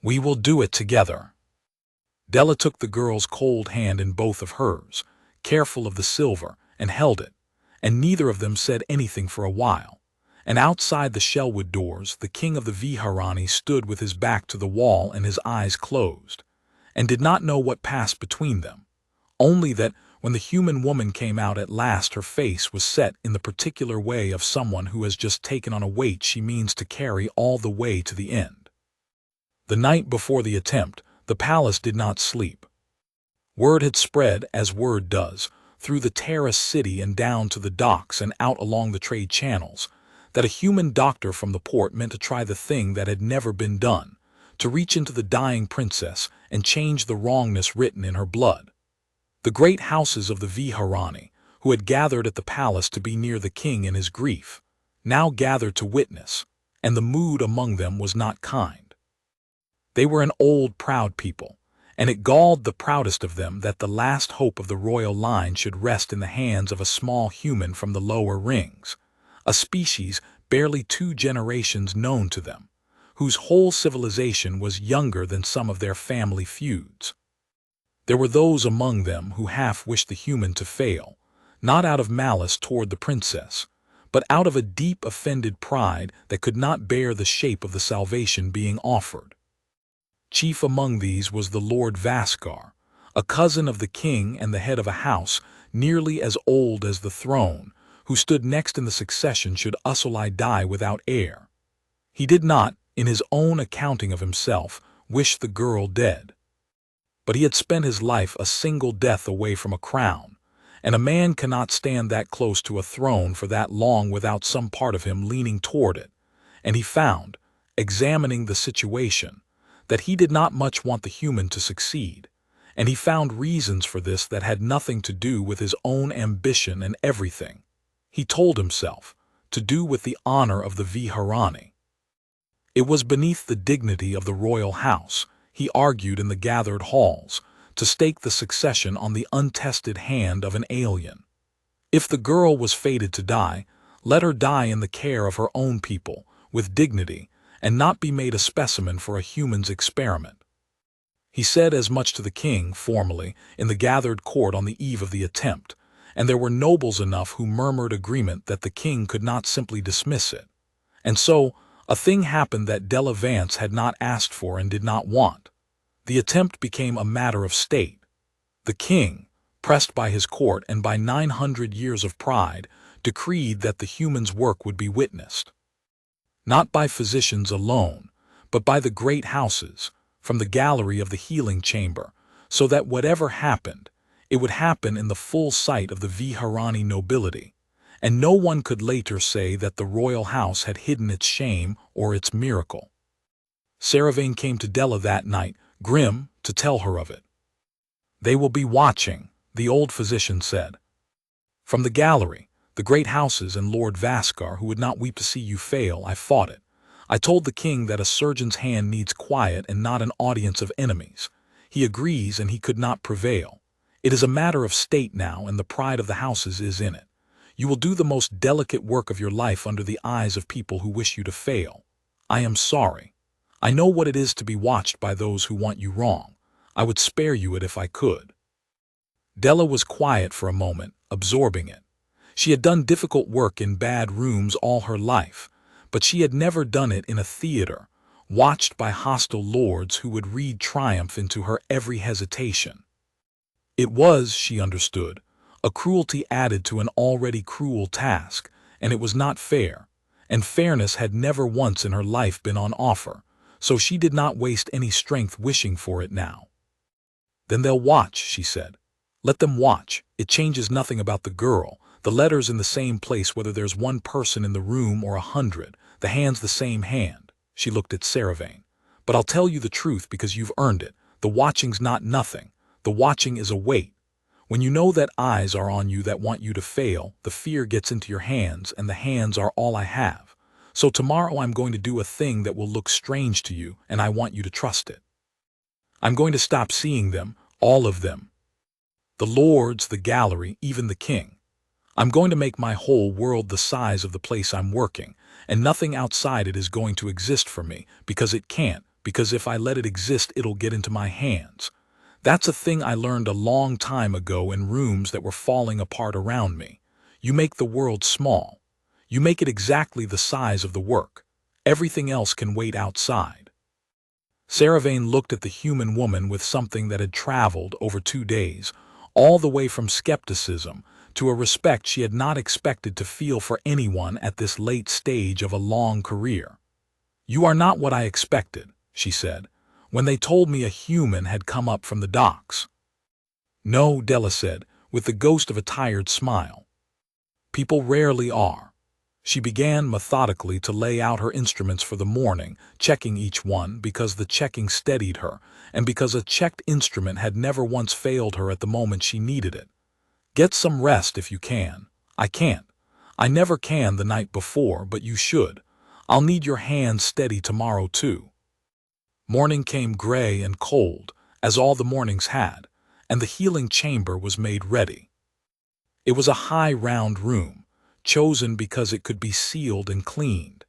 We will do it together." Della took the girl's cold hand in both of hers, careful of the silver, and held it, and neither of them said anything for a while. And outside the shellwood doors, the king of the Vharani stood with his back to the wall and his eyes closed, and did not know what passed between them, only that when the human woman came out at last her face was set in the particular way of someone who has just taken on a weight she means to carry all the way to the end. The night before the attempt, the palace did not sleep. Word had spread, as word does, through the terraced city and down to the docks and out along the trade channels, that a human doctor from the port meant to try the thing that had never been done, to reach into the dying princess and change the wrongness written in her blood. The great houses of the Vharani, who had gathered at the palace to be near the king in his grief, now gathered to witness, and the mood among them was not kind. They were an old, proud people, and it galled the proudest of them that the last hope of the royal line should rest in the hands of a small human from the lower rings, a species barely 2 generations known to them, whose whole civilization was younger than some of their family feuds. There were those among them who half wished the human to fail, not out of malice toward the princess, but out of a deep offended pride that could not bear the shape of the salvation being offered. Chief among these was the Lord Vaskar, a cousin of the king and the head of a house nearly as old as the throne, who stood next in the succession should Usolai die without heir. He did not, in his own accounting of himself, wish the girl dead. But he had spent his life a single death away from a crown, and a man cannot stand that close to a throne for that long without some part of him leaning toward it, and he found, examining the situation, that he did not much want the human to succeed, and he found reasons for this that had nothing to do with his own ambition and everything, he told himself, to do with the honor of the Vharani. It was beneath the dignity of the royal house, he argued in the gathered halls, to stake the succession on the untested hand of an alien. If the girl was fated to die, let her die in the care of her own people, with dignity, and not be made a specimen for a human's experiment. He said as much to the king, formally, in the gathered court on the eve of the attempt, and there were nobles enough who murmured agreement that the king could not simply dismiss it. And so, a thing happened that Della Vance had not asked for and did not want. The attempt became a matter of state. The king, pressed by his court and by 900 years of pride, decreed that the human's work would be witnessed. Not by physicians alone, but by the great houses, from the gallery of the healing chamber, so that whatever happened, it would happen in the full sight of the Vharani nobility, and no one could later say that the royal house had hidden its shame or its miracle. Saravane came to Della that night, grim, to tell her of it. "They will be watching," the old physician said. From the gallery, The great houses and Lord Vaskar, who would not weep to see you fail, I fought it. I told the king that a surgeon's hand needs quiet and not an audience of enemies. He agrees, and he could not prevail. It is a matter of state now, and the pride of the houses is in it. You will do the most delicate work of your life under the eyes of people who wish you to fail. I am sorry. I know what it is to be watched by those who want you wrong. I would spare you it if I could." Della was quiet for a moment, absorbing it. She had done difficult work in bad rooms all her life, but she had never done it in a theater, watched by hostile lords who would read triumph into her every hesitation. It was, she understood, a cruelty added to an already cruel task, and it was not fair, and fairness had never once in her life been on offer, so she did not waste any strength wishing for it now. "Then they'll watch," she said. "Let them watch. It changes nothing about the girl. The letter's in the same place whether there's one person in the room or 100. The hand's the same hand." She looked at Saravane. "But I'll tell you the truth because you've earned it. The watching's not nothing. The watching is a weight. When you know that eyes are on you that want you to fail, the fear gets into your hands, and the hands are all I have. So tomorrow I'm going to do a thing that will look strange to you, and I want you to trust it. I'm going to stop seeing them, all of them. The lords, the gallery, even the king. I'm going to make my whole world the size of the place I'm working, and nothing outside it is going to exist for me, because it can't, because if I let it exist it'll get into my hands. That's a thing I learned a long time ago in rooms that were falling apart around me. You make the world small. You make it exactly the size of the work. Everything else can wait outside." Saravane looked at the human woman with something that had traveled over 2 days, all the way from skepticism to a respect she had not expected to feel for anyone at this late stage of a long career. "You are not what I expected," she said, "when they told me a human had come up from the docks." "No," Della said, with the ghost of a tired smile. "People rarely are." She began methodically to lay out her instruments for the morning, checking each one because the checking steadied her, and because a checked instrument had never once failed her at the moment she needed it. "Get some rest if you can." "I can't. I never can the night before, but you should. I'll need your hands steady tomorrow too." Morning came gray and cold, as all the mornings had, and the healing chamber was made ready. It was a high round room, chosen because it could be sealed and cleaned,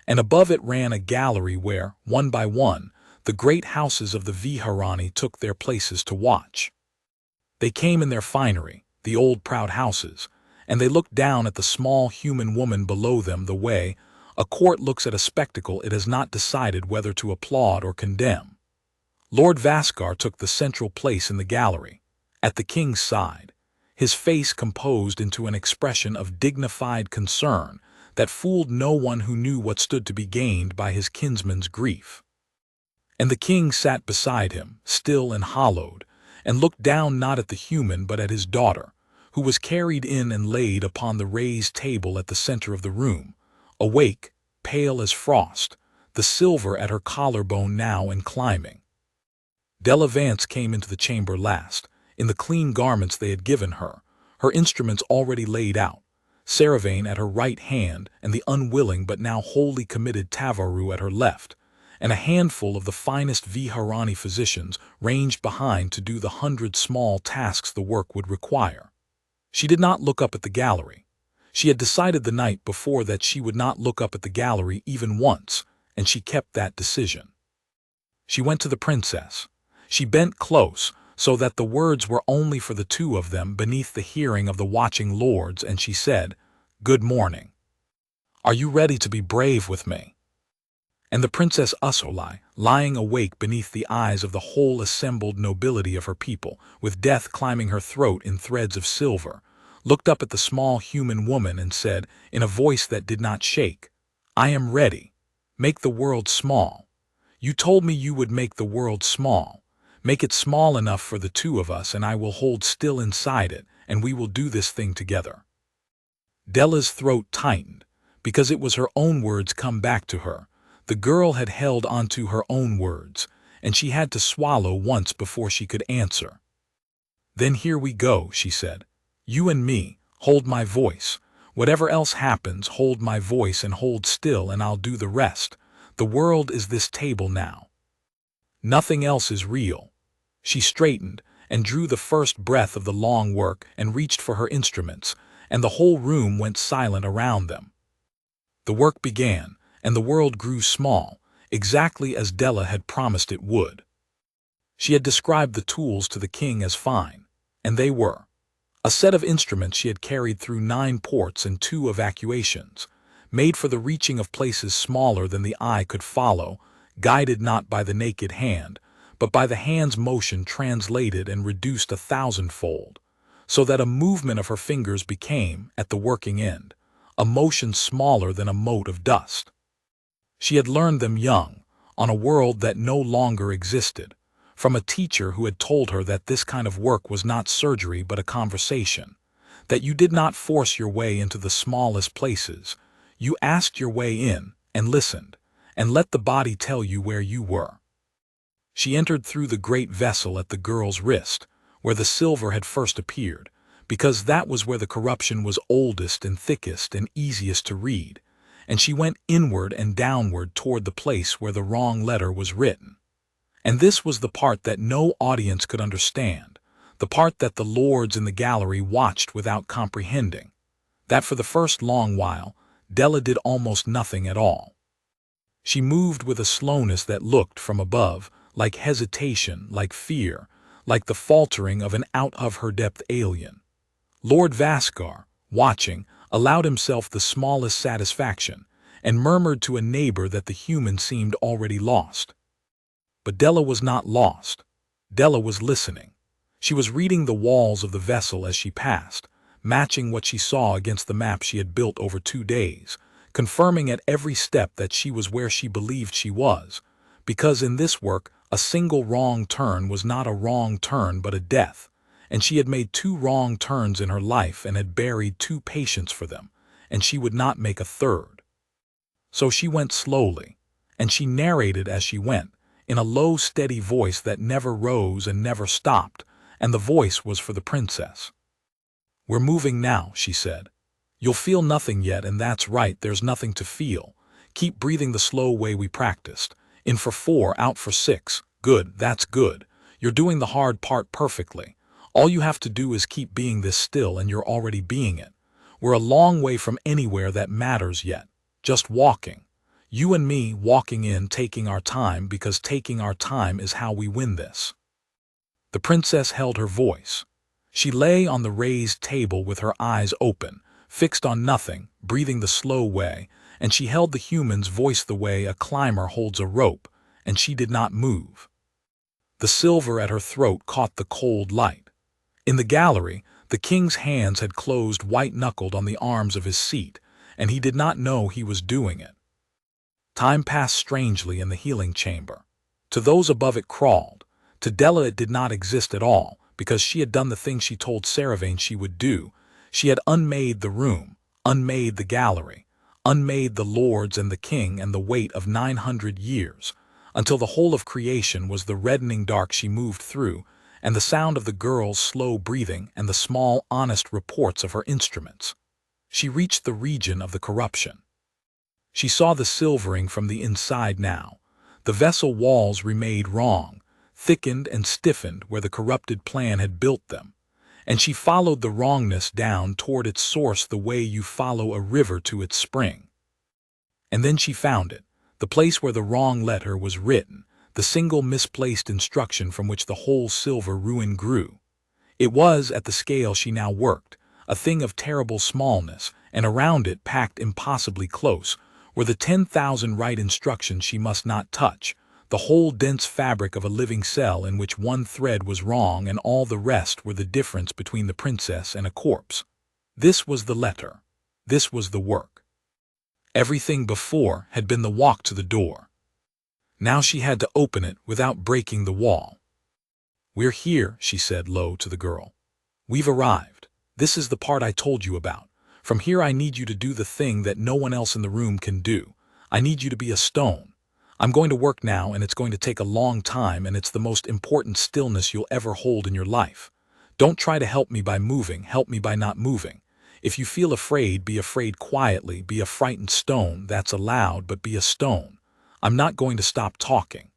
and above it ran a gallery where, one by one, the great houses of the Vharani took their places to watch. They came in their finery, the old proud houses, and they looked down at the small human woman below them the way a court looks at a spectacle it has not decided whether to applaud or condemn. Lord Vaskar took the central place in the gallery, at the king's side, his face composed into an expression of dignified concern that fooled no one who knew what stood to be gained by his kinsman's grief. And the king sat beside him, still and hollowed, and looked down not at the human but at his daughter, who was carried in and laid upon the raised table at the center of the room, awake, pale as frost, the silver at her collarbone now and climbing. Della Vance came into the chamber last, in the clean garments they had given her, her instruments already laid out, Saravane at her right hand and the unwilling but now wholly committed Tavaru at her left, and a handful of the finest Vharani physicians ranged behind to do the 100 small tasks the work would require. She did not look up at the gallery. She had decided the night before that she would not look up at the gallery even once, and she kept that decision. She went to the princess. She bent close, so that the words were only for the two of them beneath the hearing of the watching lords, and she said, "Good morning. Are you ready to be brave with me?" And the Princess Usolai, lying awake beneath the eyes of the whole assembled nobility of her people, with death climbing her throat in threads of silver, looked up at the small human woman and said, in a voice that did not shake, "I am ready. Make the world small. You told me you would make the world small. Make it small enough for the two of us, and I will hold still inside it, and we will do this thing together." Della's throat tightened, because it was her own words come back to her. The girl had held onto her own words, and she had to swallow once before she could answer. "Then here we go," she said. "You and me, hold my voice. Whatever else happens, hold my voice and hold still and I'll do the rest. The world is this table now. Nothing else is real. She straightened and drew the first breath of the long work and reached for her instruments, and the whole room went silent around them. The work began, and the world grew small, exactly as Della had promised it would. She had described the tools to the king as fine, and they were. A set of instruments she had carried through 9 ports and 2 evacuations, made for the reaching of places smaller than the eye could follow, guided not by the naked hand, but by the hand's motion translated and reduced 1,000-fold, so that a movement of her fingers became, at the working end, a motion smaller than a mote of dust. She had learned them young, on a world that no longer existed, from a teacher who had told her that this kind of work was not surgery but a conversation, that you did not force your way into the smallest places, you asked your way in and listened, and let the body tell you where you were. She entered through the great vessel at the girl's wrist, where the silver had first appeared, because that was where the corruption was oldest and thickest and easiest to read, and she went inward and downward toward the place where the wrong letter was written. And this was the part that no audience could understand, the part that the lords in the gallery watched without comprehending, that for the first long while Della did almost nothing at all. She moved with a slowness that looked, from above, like hesitation, like fear, like the faltering of an out-of-her-depth alien. Lord Vascar, watching, allowed himself the smallest satisfaction, and murmured to a neighbor that the human seemed already lost. But Della was not lost. Della was listening. She was reading the walls of the vessel as she passed, matching what she saw against the map she had built over 2 days, confirming at every step that she was where she believed she was, because in this work a single wrong turn was not a wrong turn but a death, and she had made 2 wrong turns in her life and had buried 2 patients for them, and she would not make a third. So she went slowly, and she narrated as she went, in a low, steady voice that never rose and never stopped, and the voice was for the princess. "We're moving now," she said. "You'll feel nothing yet, and that's right, there's nothing to feel. Keep breathing the slow way we practiced. In for 4, out for 6. Good, that's good. You're doing the hard part perfectly. All you have to do is keep being this still, and you're already being it. We're a long way from anywhere that matters yet. Just walking. You and me walking in, taking our time, because taking our time is how we win this." The princess held her voice. She lay on the raised table with her eyes open, fixed on nothing, breathing the slow way, and she held the human's voice the way a climber holds a rope, and she did not move. The silver at her throat caught the cold light. In the gallery, the king's hands had closed white-knuckled on the arms of his seat, and he did not know he was doing it. Time passed strangely in the healing chamber. To those above it crawled. To Della it did not exist at all, because she had done the thing she told Saravane she would do. She had unmade the room, unmade the gallery, unmade the lords and the king and the weight of 900 years, until the whole of creation was the reddening dark she moved through, and the sound of the girl's slow breathing and the small, honest reports of her instruments. She reached the region of the corruption. She saw the silvering from the inside now. The vessel walls remained wrong, thickened and stiffened where the corrupted plan had built them, and she followed the wrongness down toward its source the way you follow a river to its spring. And then she found it, the place where the wrong letter was written, the single misplaced instruction from which the whole silver ruin grew. It was, at the scale she now worked, a thing of terrible smallness, and around it, packed impossibly close, were the 10,000 right instructions she must not touch, the whole dense fabric of a living cell in which one thread was wrong and all the rest were the difference between the princess and a corpse. This was the letter. This was the work. Everything before had been the walk to the door. Now she had to open it without breaking the wall. "We're here," she said low to the girl. "We've arrived. This is the part I told you about. From here I need you to do the thing that no one else in the room can do. I need you to be a stone. I'm going to work now, and it's going to take a long time, and it's the most important stillness you'll ever hold in your life. Don't try to help me by moving, help me by not moving. If you feel afraid, be afraid quietly, be a frightened stone, that's allowed, but be a stone. I'm not going to stop talking.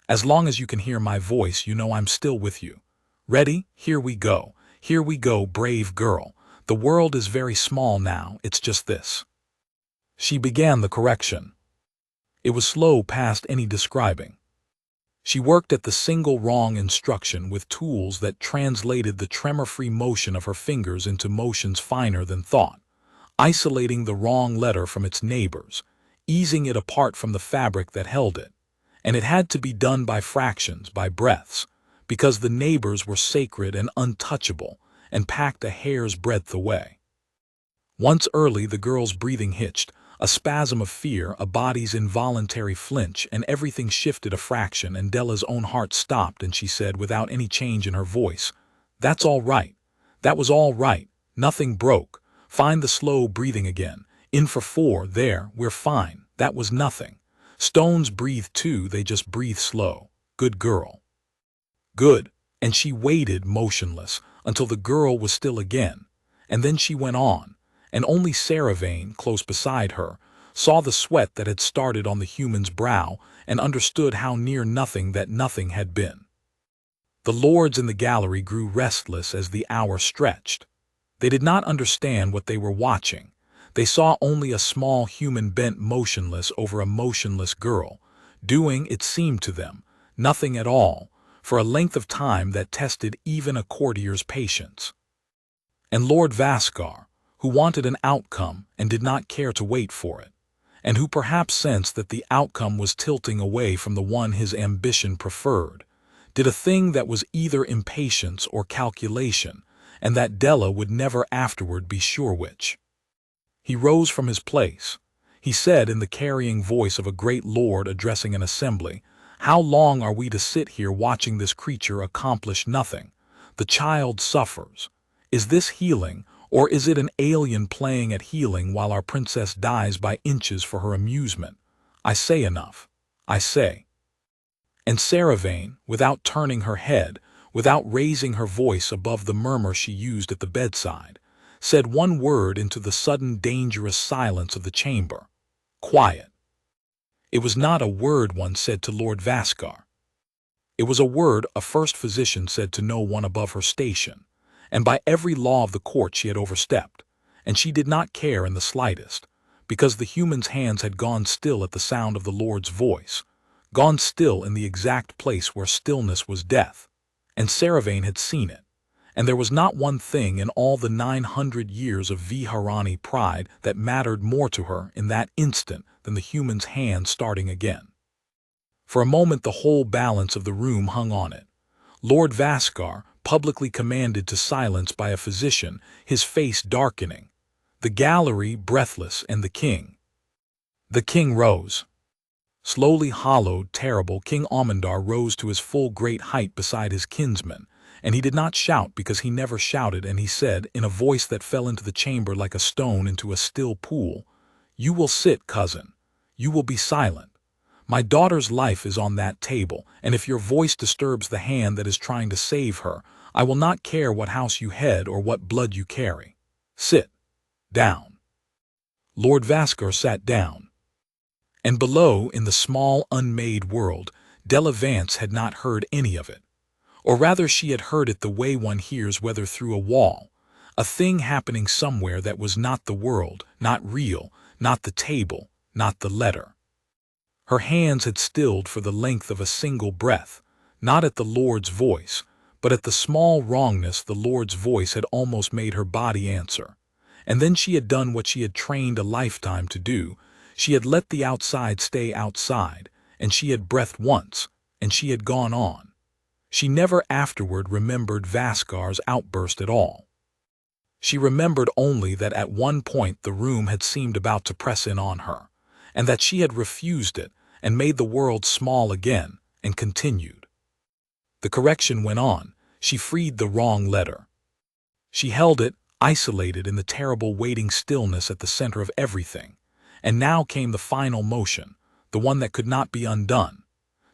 As long as you can hear my voice, you know I'm still with you. Ready? Here we go. Here we go, brave girl. The world is very small now, it's just this. She began the correction. It was slow past any describing. She worked at the single wrong instruction with tools that translated the tremor-free motion of her fingers into motions finer than thought, isolating the wrong letter from its neighbors, easing it apart from the fabric that held it. And it had to be done by fractions, by breaths, because the neighbors were sacred and untouchable and packed a hair's breadth away. Once early, the girl's breathing hitched, a spasm of fear, a body's involuntary flinch, and everything shifted a fraction, and Della's own heart stopped, and she said, without any change in her voice, "That's all right. That was all right. Nothing broke. Find the slow breathing again. In for 4, there, we're fine. That was nothing. Stones breathe too, they just breathe slow. Good girl." Good. And she waited motionless until the girl was still again, and then she went on. And only Vane, close beside her, saw the sweat that had started on the human's brow and understood how near nothing that nothing had been. The lords in the gallery grew restless as the hour stretched. They did not understand what they were watching. They saw only a small human bent motionless over a motionless girl, doing, it seemed to them, nothing at all, for a length of time that tested even a courtier's patience. And Lord Vaskar, who wanted an outcome and did not care to wait for it, and who perhaps sensed that the outcome was tilting away from the one his ambition preferred, did a thing that was either impatience or calculation, and that Della would never afterward be sure which. He rose from his place. He said in the carrying voice of a great lord addressing an assembly, "How long are we to sit here watching this creature accomplish nothing? The child suffers. Is this healing? Or is it an alien playing at healing while our princess dies by inches for her amusement? I say enough. I say." And Vane, without turning her head, without raising her voice above the murmur she used at the bedside, said one word into the sudden dangerous silence of the chamber. Quiet. It was not a word one said to Lord Vaskar. It was a word a first physician said to no one above her station. And by every law of the court she had overstepped, and she did not care in the slightest, because the human's hands had gone still at the sound of the Lord's voice, gone still in the exact place where stillness was death, and Vane had seen it, and there was not one thing in all the 900 years of Vharani pride that mattered more to her in that instant than the human's hand starting again. For a moment the whole balance of the room hung on it. Lord Vaskar, publicly commanded to silence by a physician, his face darkening. The gallery breathless, and the king. The king rose. Slowly hollowed, terrible, King Amandar rose to his full great height beside his kinsman, and he did not shout because he never shouted, and he said, in a voice that fell into the chamber like a stone into a still pool, "You will sit, cousin. You will be silent. My daughter's life is on that table, and if your voice disturbs the hand that is trying to save her, I will not care what house you head or what blood you carry. Sit down." Lord Vaskar sat down. And below, in the small, unmade world, Della Vance had not heard any of it. Or rather, she had heard it the way one hears whether through a wall, a thing happening somewhere that was not the world, not real, not the table, not the letter. Her hands had stilled for the length of a single breath, not at the Lord's voice, but at the small wrongness the Lord's voice had almost made her body answer. And then she had done what she had trained a lifetime to do. She had let the outside stay outside, and she had breathed once, and she had gone on. She never afterward remembered Vaskar's outburst at all. She remembered only that at one point the room had seemed about to press in on her, and that she had refused it and made the world small again, and continued. The correction went on. She freed the wrong letter. She held it, isolated in the terrible waiting stillness at the center of everything. And now came the final motion, the one that could not be undone.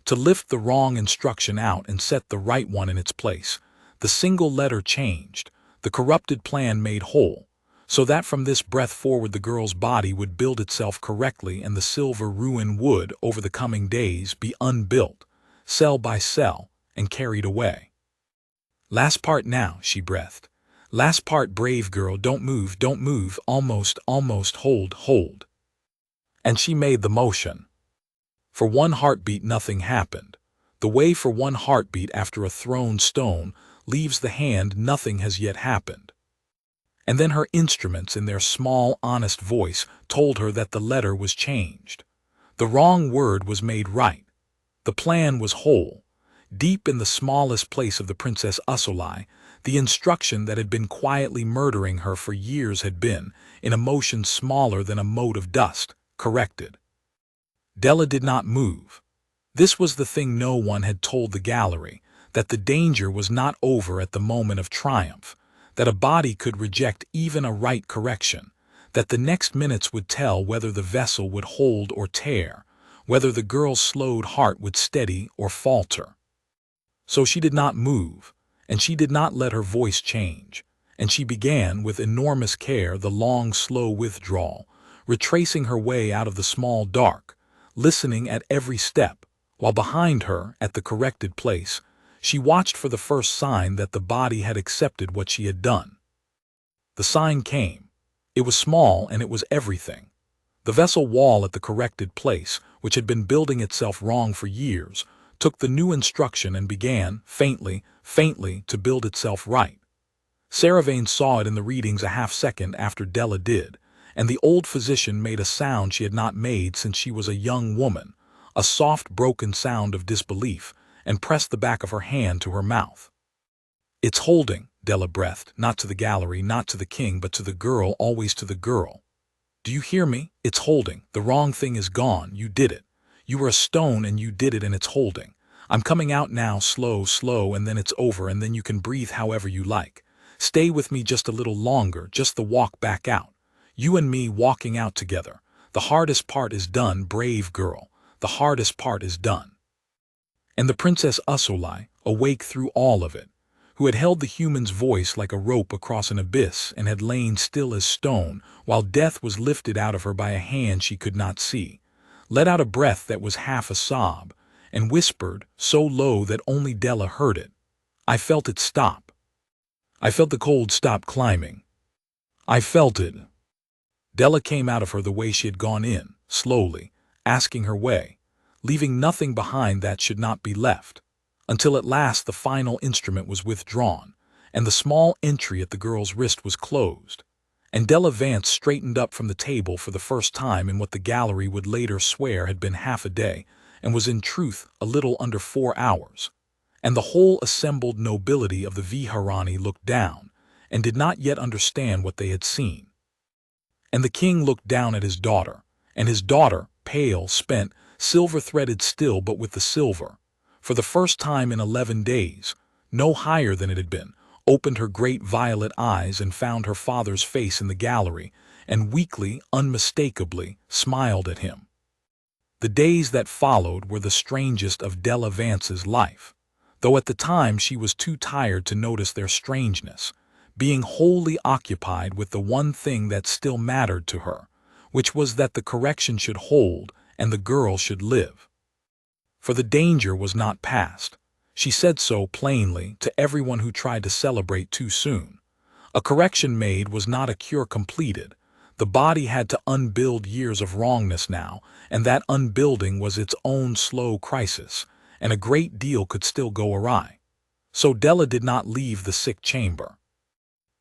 To lift the wrong instruction out and set the right one in its place. The single letter changed, the corrupted plan made whole. so that from this breath forward the girl's body would build itself correctly and the silver ruin would, over the coming days, be unbuilt, cell by cell, and carried away. "Last part now," she breathed. "Last part, brave girl, don't move, almost, hold." And she made the motion. For one heartbeat nothing happened. The way for one heartbeat after a thrown stone leaves the hand nothing has yet happened. And then her instruments in their small, honest voice told her that the letter was changed. The wrong word was made right. The plan was whole. Deep in the smallest place of the Princess Usulai, the instruction that had been quietly murdering her for years had been, in a motion smaller than a mote of dust, corrected. Della did not move. This was the thing no one had told the gallery, that the danger was not over at the moment of triumph, that a body could reject even a right correction, that the next minutes would tell whether the vessel would hold or tear, whether the girl's slowed heart would steady or falter. So she did not move, and she did not let her voice change, and she began with enormous care the long, slow withdrawal, retracing her way out of the small dark, listening at every step, while behind her, at the corrected place, she watched for the first sign that the body had accepted what she had done. The sign came. It was small and it was everything. The vessel wall at the corrected place, which had been building itself wrong for years, took the new instruction and began, faintly, to build itself right. Vance saw it in the readings a half-second after Della did, and the old physician made a sound she had not made since she was a young woman, a soft, broken sound of disbelief, and pressed the back of her hand to her mouth. "It's holding," Della breathed, not to the gallery, not to the king, but to the girl, always to the girl. "Do you hear me? It's holding. The wrong thing is gone. You did it. You were a stone and you did it, and it's holding. I'm coming out now, slow, and then it's over, and then you can breathe however you like. Stay with me just a little longer, just the walk back out. You and me walking out together. The hardest part is done, brave girl. The hardest part is done." And the Princess Usulai, awake through all of it, who had held the human's voice like a rope across an abyss and had lain still as stone while death was lifted out of her by a hand she could not see, let out a breath that was half a sob, and whispered, so low that only Della heard it, "I felt it stop. I felt the cold stop climbing. I felt it." Della came out of her the way she had gone in, slowly, asking her way, leaving nothing behind that should not be left, until at last the final instrument was withdrawn, and the small entry at the girl's wrist was closed, and Della Vance straightened up from the table for the first time in what the gallery would later swear had been half a day, and was in truth a little under 4 hours, and the whole assembled nobility of the Vharani looked down, and did not yet understand what they had seen. And the king looked down at his daughter, and his daughter, pale, spent, silver-threaded still but with the silver, for the first time in 11 days, no higher than it had been, opened her great violet eyes and found her father's face in the gallery, and weakly, unmistakably, smiled at him. The days that followed were the strangest of Della Vance's life, though at the time she was too tired to notice their strangeness, being wholly occupied with the one thing that still mattered to her, which was that the correction should hold and the girl should live. For the danger was not past. She said so plainly to everyone who tried to celebrate too soon. A correction made was not a cure completed. The body had to unbuild years of wrongness now, and that unbuilding was its own slow crisis, and a great deal could still go awry. So Della did not leave the sick chamber.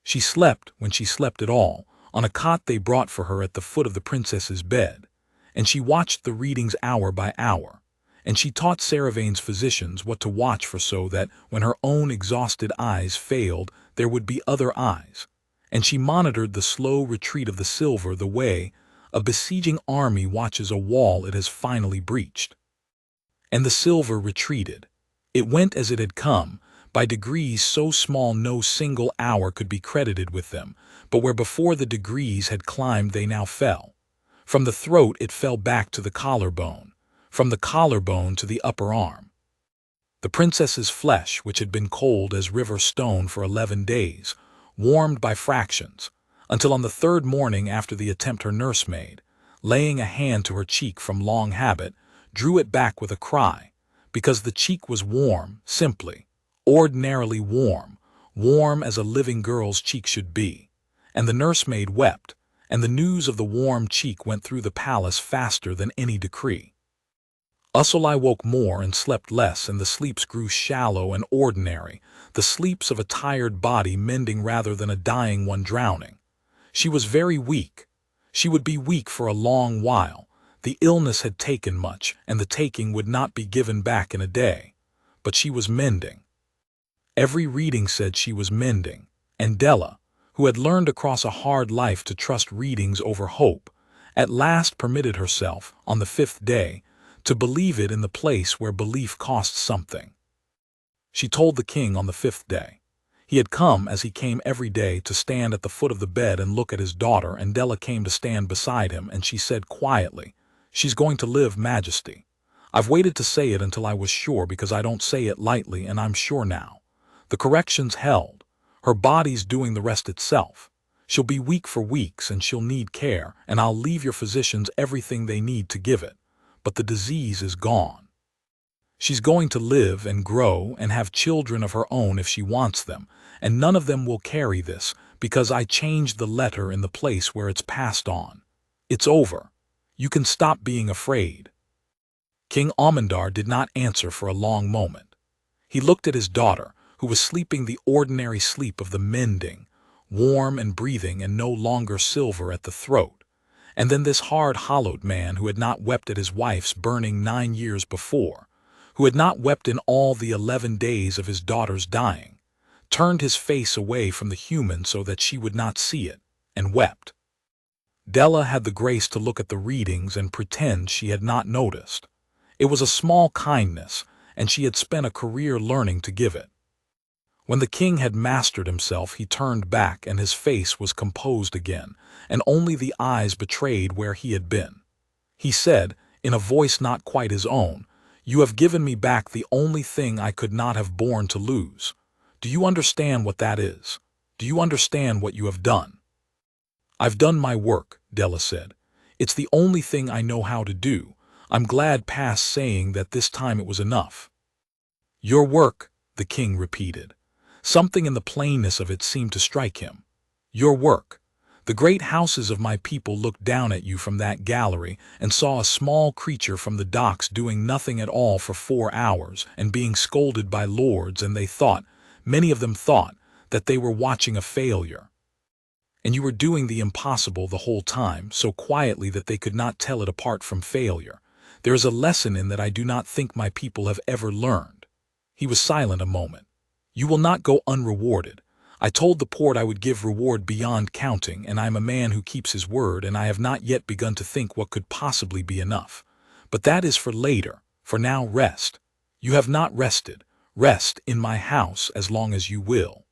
She slept, when she slept at all, on a cot they brought for her at the foot of the princess's bed, and she watched the readings hour by hour, and she taught Vance's physicians what to watch for so that, when her own exhausted eyes failed, there would be other eyes, and she monitored the slow retreat of the silver the way a besieging army watches a wall it has finally breached. And the silver retreated. It went as it had come, by degrees so small no single hour could be credited with them, but where before the degrees had climbed they now fell. From the throat it fell back to the collarbone, from the collarbone to the upper arm. The princess's flesh, which had been cold as river stone for 11 days, warmed by fractions, until on the third morning after the attempt her nursemaid, laying a hand to her cheek from long habit, drew it back with a cry, because the cheek was warm, simply, ordinarily warm, warm as a living girl's cheek should be. And the nursemaid wept, and the news of the warm cheek went through the palace faster than any decree. Usulai woke more and slept less, and the sleeps grew shallow and ordinary, the sleeps of a tired body mending rather than a dying one drowning. She was very weak. She would be weak for a long while. The illness had taken much, and the taking would not be given back in a day. But she was mending. Every reading said she was mending, and Della, who had learned across a hard life to trust readings over hope, at last permitted herself, on the 5th day, to believe it in the place where belief costs something. She told the king on the 5th day. He had come, as he came every day, to stand at the foot of the bed and look at his daughter, and Della came to stand beside him, and she said quietly, "She's going to live, Majesty. I've waited to say it until I was sure, because I don't say it lightly, and I'm sure now. The correction's held. Her body's doing the rest itself. She'll be weak for weeks, and she'll need care, and I'll leave your physicians everything they need to give it. But the disease is gone. She's going to live and grow and have children of her own if she wants them, and none of them will carry this, because I changed the letter in the place where it's passed on. It's over. You can stop being afraid." King Amandar did not answer for a long moment. He looked at his daughter, who was sleeping the ordinary sleep of the mending, warm and breathing and no longer silver at the throat, and then this hard-hollowed man who had not wept at his wife's burning 9 years before, who had not wept in all the 11 days of his daughter's dying, turned his face away from the human so that she would not see it, and wept. Della had the grace to look at the readings and pretend she had not noticed. It was a small kindness, and she had spent a career learning to give it. When the king had mastered himself, he turned back, and his face was composed again, and only the eyes betrayed where he had been. He said, in a voice not quite his own, "You have given me back the only thing I could not have borne to lose. Do you understand what that is? Do you understand what you have done?" "I've done my work," Della said. "It's the only thing I know how to do. I'm glad past saying that this time it was enough." "Your work," the king repeated. Something in the plainness of it seemed to strike him. "Your work. The great houses of my people looked down at you from that gallery and saw a small creature from the docks doing nothing at all for 4 hours and being scolded by lords, and they thought, many of them thought, that they were watching a failure. And you were doing the impossible the whole time, so quietly that they could not tell it apart from failure. There is a lesson in that I do not think my people have ever learned." He was silent a moment. "You will not go unrewarded. I told the port I would give reward beyond counting, and I am a man who keeps his word, and I have not yet begun to think what could possibly be enough. But that is for later. For now, rest. You have not rested. Rest in my house as long as you will."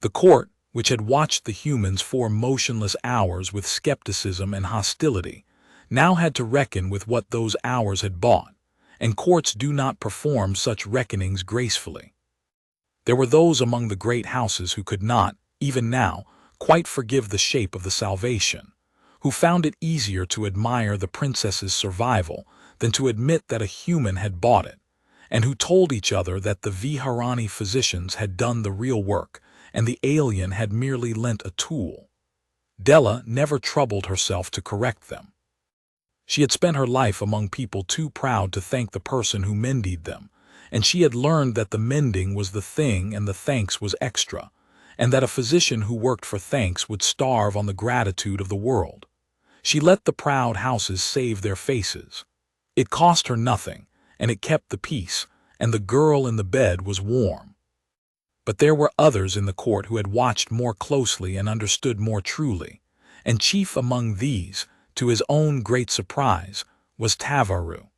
The court, which had watched the humans 4 motionless hours with skepticism and hostility, now had to reckon with what those hours had bought, and courts do not perform such reckonings gracefully. There were those among the great houses who could not, even now, quite forgive the shape of the salvation, who found it easier to admire the princess's survival than to admit that a human had bought it, and who told each other that the Vharani physicians had done the real work, and the alien had merely lent a tool. Della never troubled herself to correct them. She had spent her life among people too proud to thank the person who mended them, and she had learned that the mending was the thing and the thanks was extra, and that a physician who worked for thanks would starve on the gratitude of the world. She let the proud houses save their faces. It cost her nothing, and it kept the peace, and the girl in the bed was warm. But there were others in the court who had watched more closely and understood more truly, and chief among these, to his own great surprise, was Tavaru.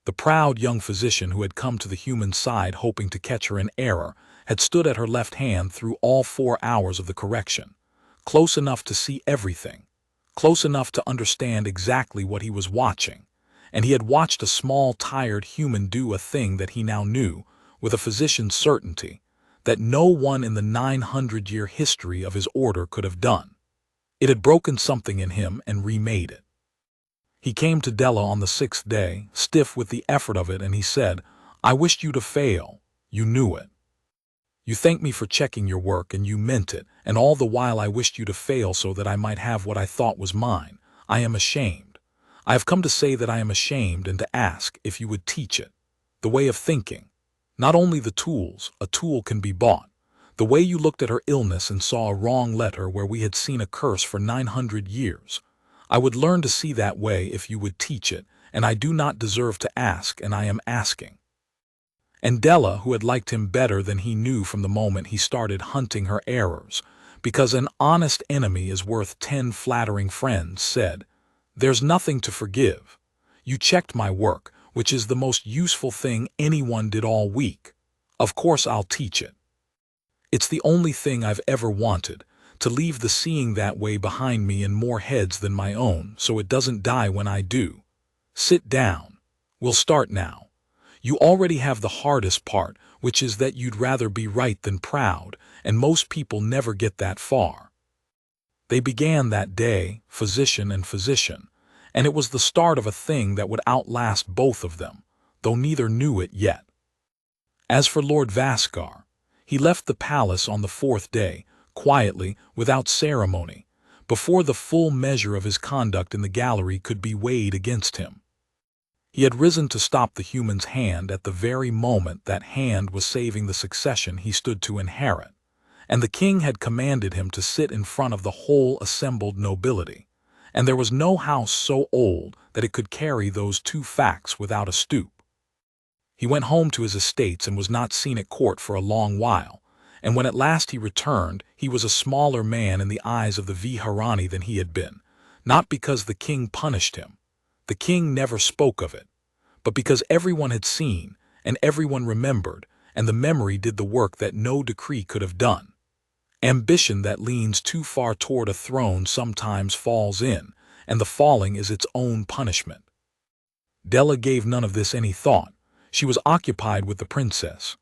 The proud young physician who had come to the human side hoping to catch her in error had stood at her left hand through all 4 hours of the correction, close enough to see everything, close enough to understand exactly what he was watching, and he had watched a small tired human do a thing that he now knew, with a physician's certainty, that no one in the 900-year history of his order could have done. It had broken something in him and remade it. He came to Della on the 6th day, stiff with the effort of it, and he said, "I wished you to fail. You knew it. You thanked me for checking your work, and you meant it, and all the while I wished you to fail so that I might have what I thought was mine. I am ashamed. I have come to say that I am ashamed and to ask if you would teach it. The way of thinking. Not only the tools, a tool can be bought. The way you looked at her illness and saw a wrong letter where we had seen a curse for 900 years. I would learn to see that way if you would teach it, and I do not deserve to ask, and I am asking." And Della, who had liked him better than he knew from the moment he started hunting her errors, because an honest enemy is worth 10 flattering friends, said, "There's nothing to forgive. You checked my work, which is the most useful thing anyone did all week. Of course I'll teach it. It's the only thing I've ever wanted, to leave the seeing that way behind me in more heads than my own, so it doesn't die when I do. Sit down. We'll start now. You already have the hardest part, which is that you'd rather be right than proud, and most people never get that far." They began that day, physician and physician, and it was the start of a thing that would outlast both of them, though neither knew it yet. As for Lord Vascar, he left the palace on the 4th day, quietly, without ceremony, before the full measure of his conduct in the gallery could be weighed against him. He had risen to stop the human's hand at the very moment that hand was saving the succession he stood to inherit, and the king had commanded him to sit in front of the whole assembled nobility, and there was no house so old that it could carry those two facts without a stoop. He went home to his estates and was not seen at court for a long while, and when at last he returned, he was a smaller man in the eyes of the Vharani than he had been, not because the king punished him. The king never spoke of it, but because everyone had seen, and everyone remembered, and the memory did the work that no decree could have done. Ambition that leans too far toward a throne sometimes falls in, and the falling is its own punishment. Della gave none of this any thought. She was occupied with the princess.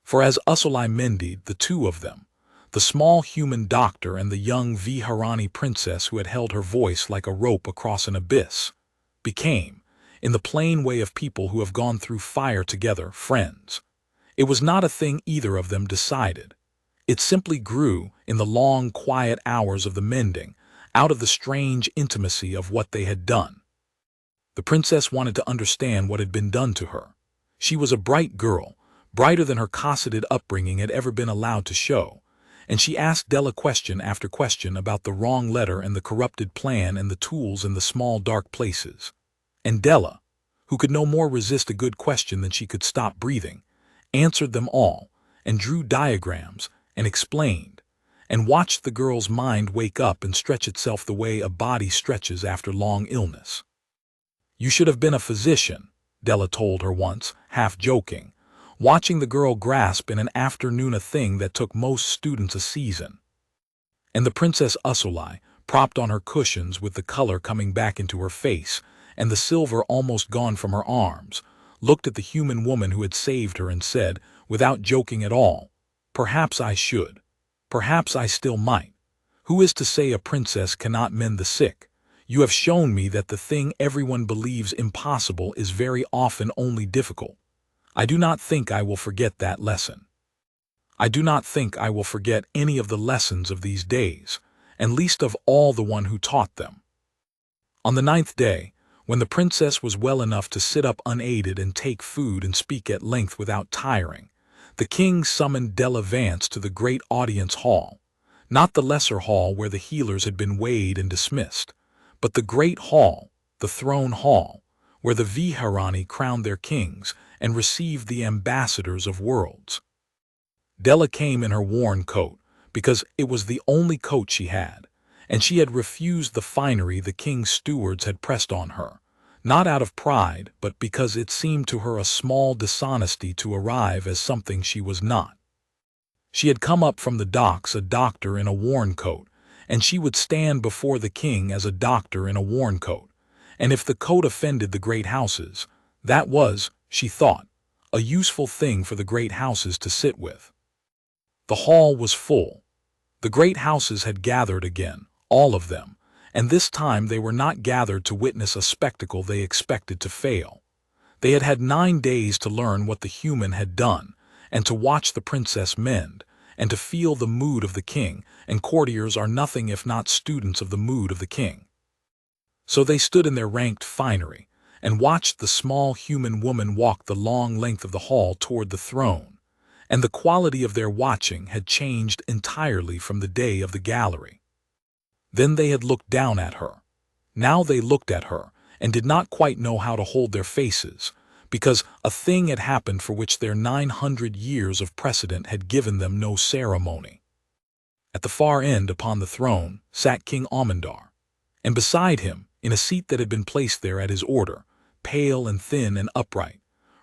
For as Usulai mended, the two of them, the small human doctor and the young Vharani princess who had held her voice like a rope across an abyss, became, in the plain way of people who have gone through fire together, friends. It was not a thing either of them decided. It simply grew, in the long, quiet hours of the mending, out of the strange intimacy of what they had done. The princess wanted to understand what had been done to her. She was a bright girl, brighter than her cosseted upbringing had ever been allowed to show, and she asked Della question after question about the wrong letter and the corrupted plan and the tools in the small dark places. And Della, who could no more resist a good question than she could stop breathing, answered them all, and drew diagrams, and explained, and watched the girl's mind wake up and stretch itself the way a body stretches after long illness. "You should have been a physician," Della told her once, half joking, watching the girl grasp in an afternoon a thing that took most students a season. And the Princess Usulai, propped on her cushions with the color coming back into her face and the silver almost gone from her arms, looked at the human woman who had saved her and said, without joking at all, "Perhaps I should. Perhaps I still might. Who is to say a princess cannot mend the sick? You have shown me that the thing everyone believes impossible is very often only difficult. I do not think I will forget that lesson. I do not think I will forget any of the lessons of these days, and least of all the one who taught them." On the 9th day, when the princess was well enough to sit up unaided and take food and speak at length without tiring, the king summoned Della Vance to the great audience hall, not the lesser hall where the healers had been weighed and dismissed, but the great hall, the throne hall, where the Vharani crowned their kings and received the ambassadors of worlds. Della came in her worn coat, because it was the only coat she had, and she had refused the finery the king's stewards had pressed on her, not out of pride, but because it seemed to her a small dishonesty to arrive as something she was not. She had come up from the docks a doctor in a worn coat, and she would stand before the king as a doctor in a worn coat, and if the coat offended the great houses, that was, she thought, a useful thing for the great houses to sit with. The hall was full. The great houses had gathered again, all of them, and this time they were not gathered to witness a spectacle they expected to fail. They had had 9 days to learn what the human had done, and to watch the princess mend, and to feel the mood of the king, and courtiers are nothing if not students of the mood of the king. So they stood in their ranked finery, and watched the small human woman walk the long length of the hall toward the throne, and the quality of their watching had changed entirely from the day of the gallery. Then they had looked down at her. Now they looked at her, and did not quite know how to hold their faces, because a thing had happened for which their 900 years of precedent had given them no ceremony. At the far end upon the throne sat King Amendar, and beside him, in a seat that had been placed there at his order, pale and thin and upright,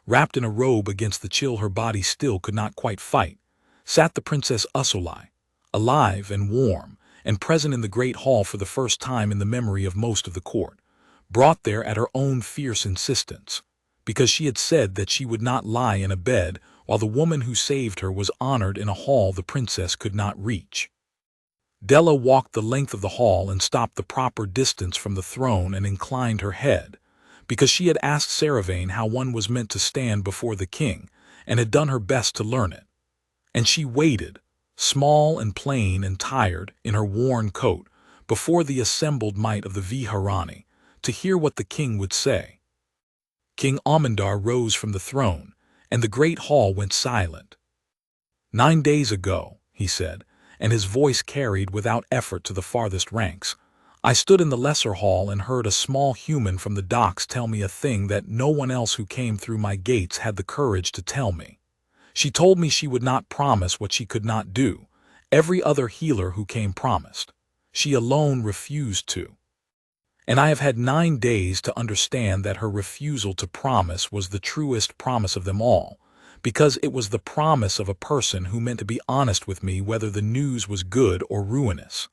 wrapped in a robe against the chill her body still could not quite fight, sat the Princess Usulai, alive and warm, and present in the great hall for the first time in the memory of most of the court, brought there at her own fierce insistence, because she had said that she would not lie in a bed while the woman who saved her was honored in a hall the princess could not reach. Della walked the length of the hall and stopped the proper distance from the throne and inclined her head, because she had asked Saravane how one was meant to stand before the king, and had done her best to learn it. And she waited, small and plain and tired, in her worn coat, before the assembled might of the Vharani, to hear what the king would say. King Amendar rose from the throne, and the great hall went silent. 9 days ago, he said, and his voice carried without effort to the farthest ranks, I stood in the lesser hall and heard a small human from the docks tell me a thing that no one else who came through my gates had the courage to tell me. She told me she would not promise what she could not do. Every other healer who came promised. She alone refused to. And I have had 9 days to understand that her refusal to promise was the truest promise of them all, because it was the promise of a person who meant to be honest with me whether the news was good or ruinous.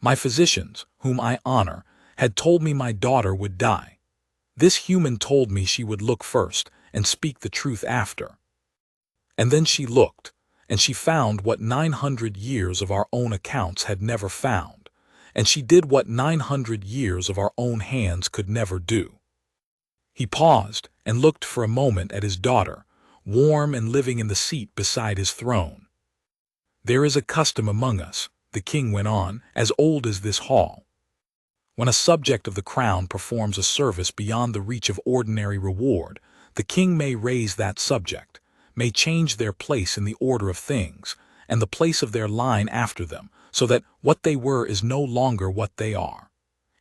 My physicians, whom I honor, had told me my daughter would die. This human told me she would look first and speak the truth after. And then she looked, and she found what 900 years of our own accounts had never found. And she did what 900 years of our own hands could never do. He paused and looked for a moment at his daughter, warm and living in the seat beside his throne. There is a custom among us, the king went on, as old as this hall. When a subject of the crown performs a service beyond the reach of ordinary reward, the king may raise that subject, may change their place in the order of things, and the place of their line after them, so that what they were is no longer what they are.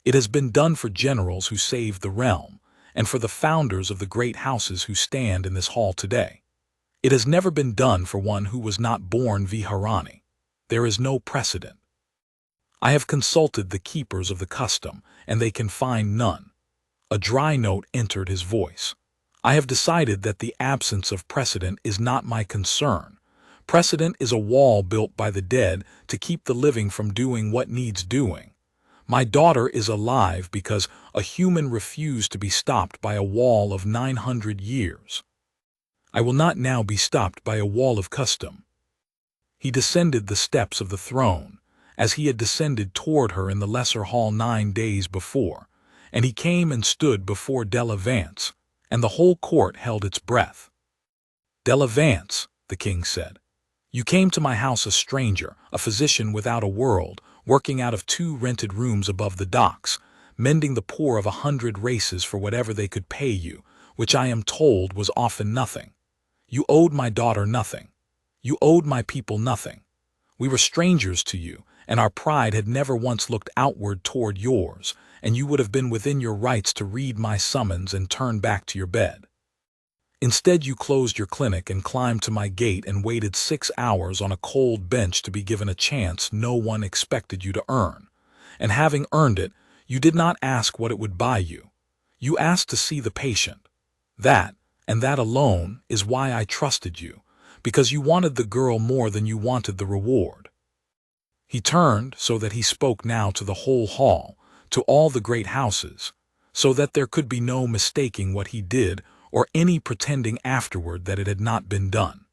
It has been done for generals who saved the realm, and for the founders of the great houses who stand in this hall today. It has never been done for one who was not born Vharani. There is no precedent. I have consulted the keepers of the custom, and they can find none. A dry note entered his voice. I have decided that the absence of precedent is not my concern. Precedent is a wall built by the dead to keep the living from doing what needs doing. My daughter is alive because a human refused to be stopped by a wall of 900 years. I will not now be stopped by a wall of custom. He descended the steps of the throne, as he had descended toward her in the lesser hall 9 days before, and he came and stood before Della Vance, and the whole court held its breath. Della Vance, the king said, you came to my house a stranger, a physician without a world, working out of 2 rented rooms above the docks, mending the poor of 100 races for whatever they could pay you, which I am told was often nothing. You owed my daughter nothing. You owed my people nothing. We were strangers to you, and our pride had never once looked outward toward yours, and you would have been within your rights to read my summons and turn back to your bed. Instead, you closed your clinic and climbed to my gate and waited 6 hours on a cold bench to be given a chance no one expected you to earn. And having earned it, you did not ask what it would buy you. You asked to see the patient. That, and that alone, is why I trusted you, because you wanted the girl more than you wanted the reward. He turned so that he spoke now to the whole hall, to all the great houses, so that there could be no mistaking what he did or any pretending afterward that it had not been done.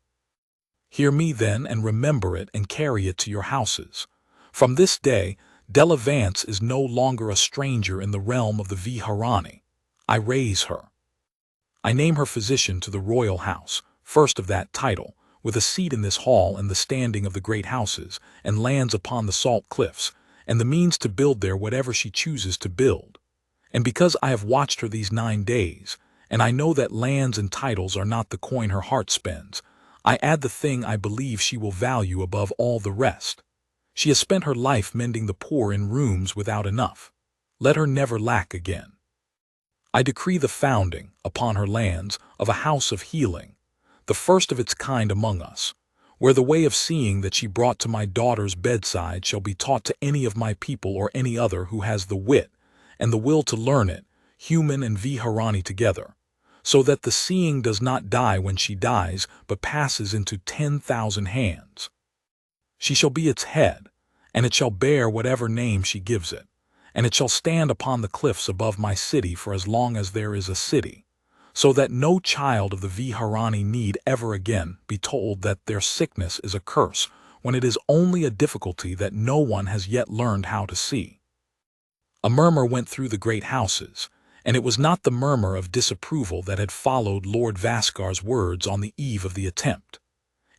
Hear me then and remember it and carry it to your houses. From this day, Della Vance is no longer a stranger in the realm of the Vharani. I raise her. I name her physician to the royal house, first of that title, with a seat in this hall and the standing of the great houses, and lands upon the salt cliffs, and the means to build there whatever she chooses to build. And because I have watched her these 9 days, and I know that lands and titles are not the coin her heart spends, I add the thing I believe she will value above all the rest. She has spent her life mending the poor in rooms without enough. Let her never lack again. I decree the founding, upon her lands, of a house of healing, the first of its kind among us, where the way of seeing that she brought to my daughter's bedside shall be taught to any of my people or any other who has the wit and the will to learn it, human and Vharani together, so that the seeing does not die when she dies, but passes into 10,000 hands. She shall be its head, and it shall bear whatever name she gives it, and it shall stand upon the cliffs above my city for as long as there is a city, so that no child of the Vharani need ever again be told that their sickness is a curse, when it is only a difficulty that no one has yet learned how to see. A murmur went through the great houses, and it was not the murmur of disapproval that had followed Lord Vascar's words on the eve of the attempt.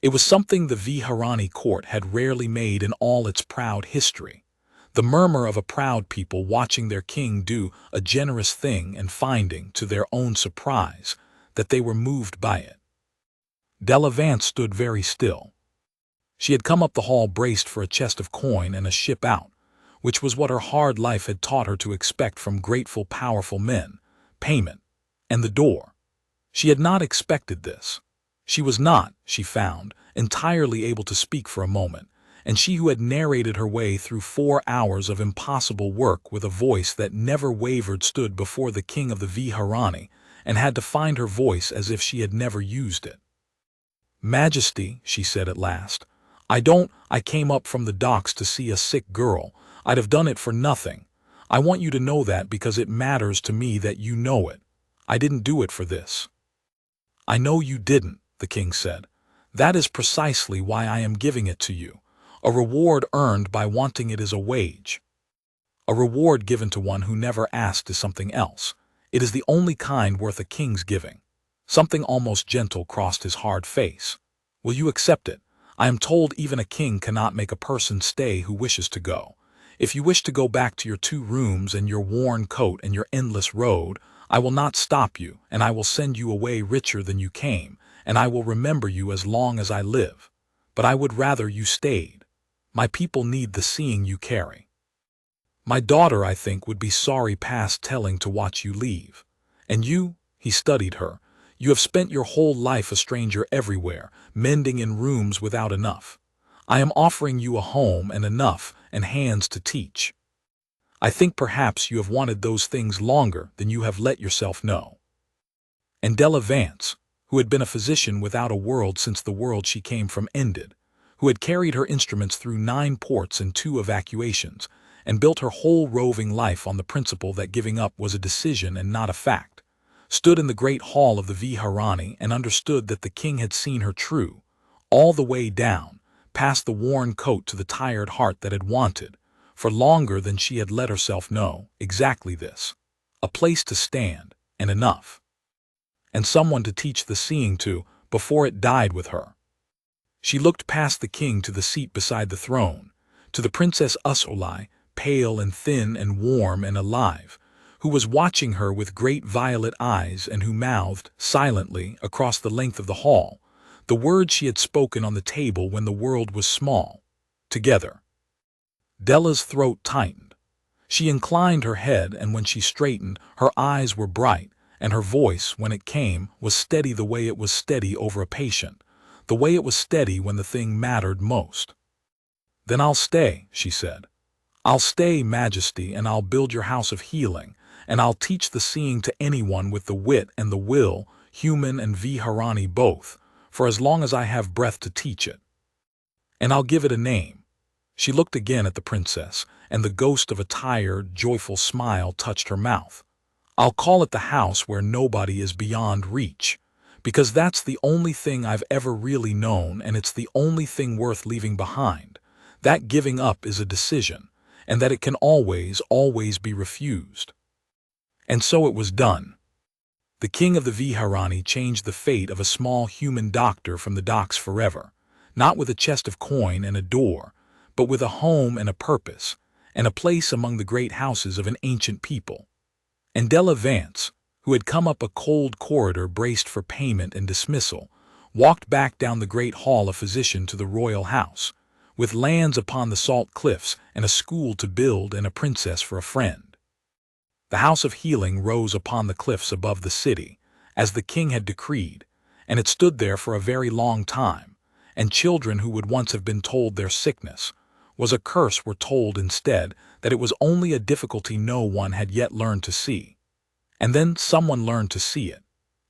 It was something the Vharani court had rarely made in all its proud history, the murmur of a proud people watching their king do a generous thing and finding, to their own surprise, that they were moved by it. Della Vance stood very still. She had come up the hall braced for a chest of coin and a ship out, which was what her hard life had taught her to expect from grateful, powerful men, payment, and the door. She had not expected this. She was not, she found, entirely able to speak for a moment, and she who had narrated her way through 4 hours of impossible work with a voice that never wavered stood before the king of the Vharani and had to find her voice as if she had never used it. "Majesty," she said at last, I came up from the docks to see a sick girl. I'd have done it for nothing. I want you to know that because it matters to me that you know it. I didn't do it for this." "I know you didn't," the king said. "That is precisely why I am giving it to you. A reward earned by wanting it is a wage. A reward given to one who never asked is something else. It is the only kind worth a king's giving." Something almost gentle crossed his hard face. "Will you accept it? I am told even a king cannot make a person stay who wishes to go. If you wish to go back to your 2 rooms and your worn coat and your endless road, I will not stop you, and I will send you away richer than you came, and I will remember you as long as I live. But I would rather you stayed. My people need the seeing you carry. My daughter, I think, would be sorry past telling to watch you leave. And you," he studied her, "you have spent your whole life a stranger everywhere, mending in rooms without enough. I am offering you a home and enough and hands to teach. I think perhaps you have wanted those things longer than you have let yourself know." And Della Vance, who had been a physician without a world since the world she came from ended, who had carried her instruments through 9 ports and 2 evacuations, and built her whole roving life on the principle that giving up was a decision and not a fact, stood in the great hall of the Vharani and understood that the king had seen her true, all the way down, past the worn coat to the tired heart that had wanted, for longer than she had let herself know, exactly this: a place to stand, and enough. And someone to teach the seeing to before it died with her. She looked past the king to the seat beside the throne, to the Princess Usulai, pale and thin and warm and alive, who was watching her with great violet eyes and who mouthed, silently, across the length of the hall, the words she had spoken on the table when the world was small. Together. Della's throat tightened. She inclined her head, and when she straightened, her eyes were bright, and her voice, when it came, was steady the way it was steady over a patient, the way it was steady when the thing mattered most. "Then I'll stay," she said. "I'll stay, Majesty, and I'll build your house of healing, and I'll teach the seeing to anyone with the wit and the will, human and Vharani both, for as long as I have breath to teach it. And I'll give it a name." She looked again at the princess, and the ghost of a tired, joyful smile touched her mouth. "I'll call it the house where nobody is beyond reach, because that's the only thing I've ever really known, and it's the only thing worth leaving behind, that giving up is a decision, and that it can always, always be refused. And so it was done. The king of the Vharani changed the fate of a small human doctor from the docks forever, not with a chest of coin and a door, but with a home and a purpose, and a place among the great houses of an ancient people. And Della Vance, who had come up a cold corridor braced for payment and dismissal, walked back down the great hall a physician to the royal house, with lands upon the salt cliffs and a school to build and a princess for a friend. The house of healing rose upon the cliffs above the city, as the king had decreed, and it stood there for a very long time, and children who would once have been told their sickness was a curse were told instead that it was only a difficulty no one had yet learned to see. And then someone learned to see it,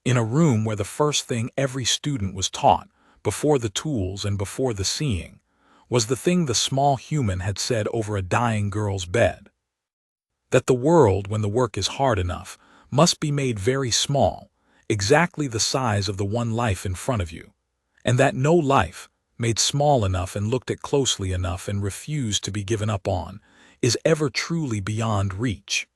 in a room where the first thing every student was taught, before the tools and before the seeing, was the thing the small human had said over a dying girl's bed. That the world, when the work is hard enough, must be made very small, exactly the size of the one life in front of you, and that no life, made small enough and looked at closely enough and refused to be given up on, is ever truly beyond reach.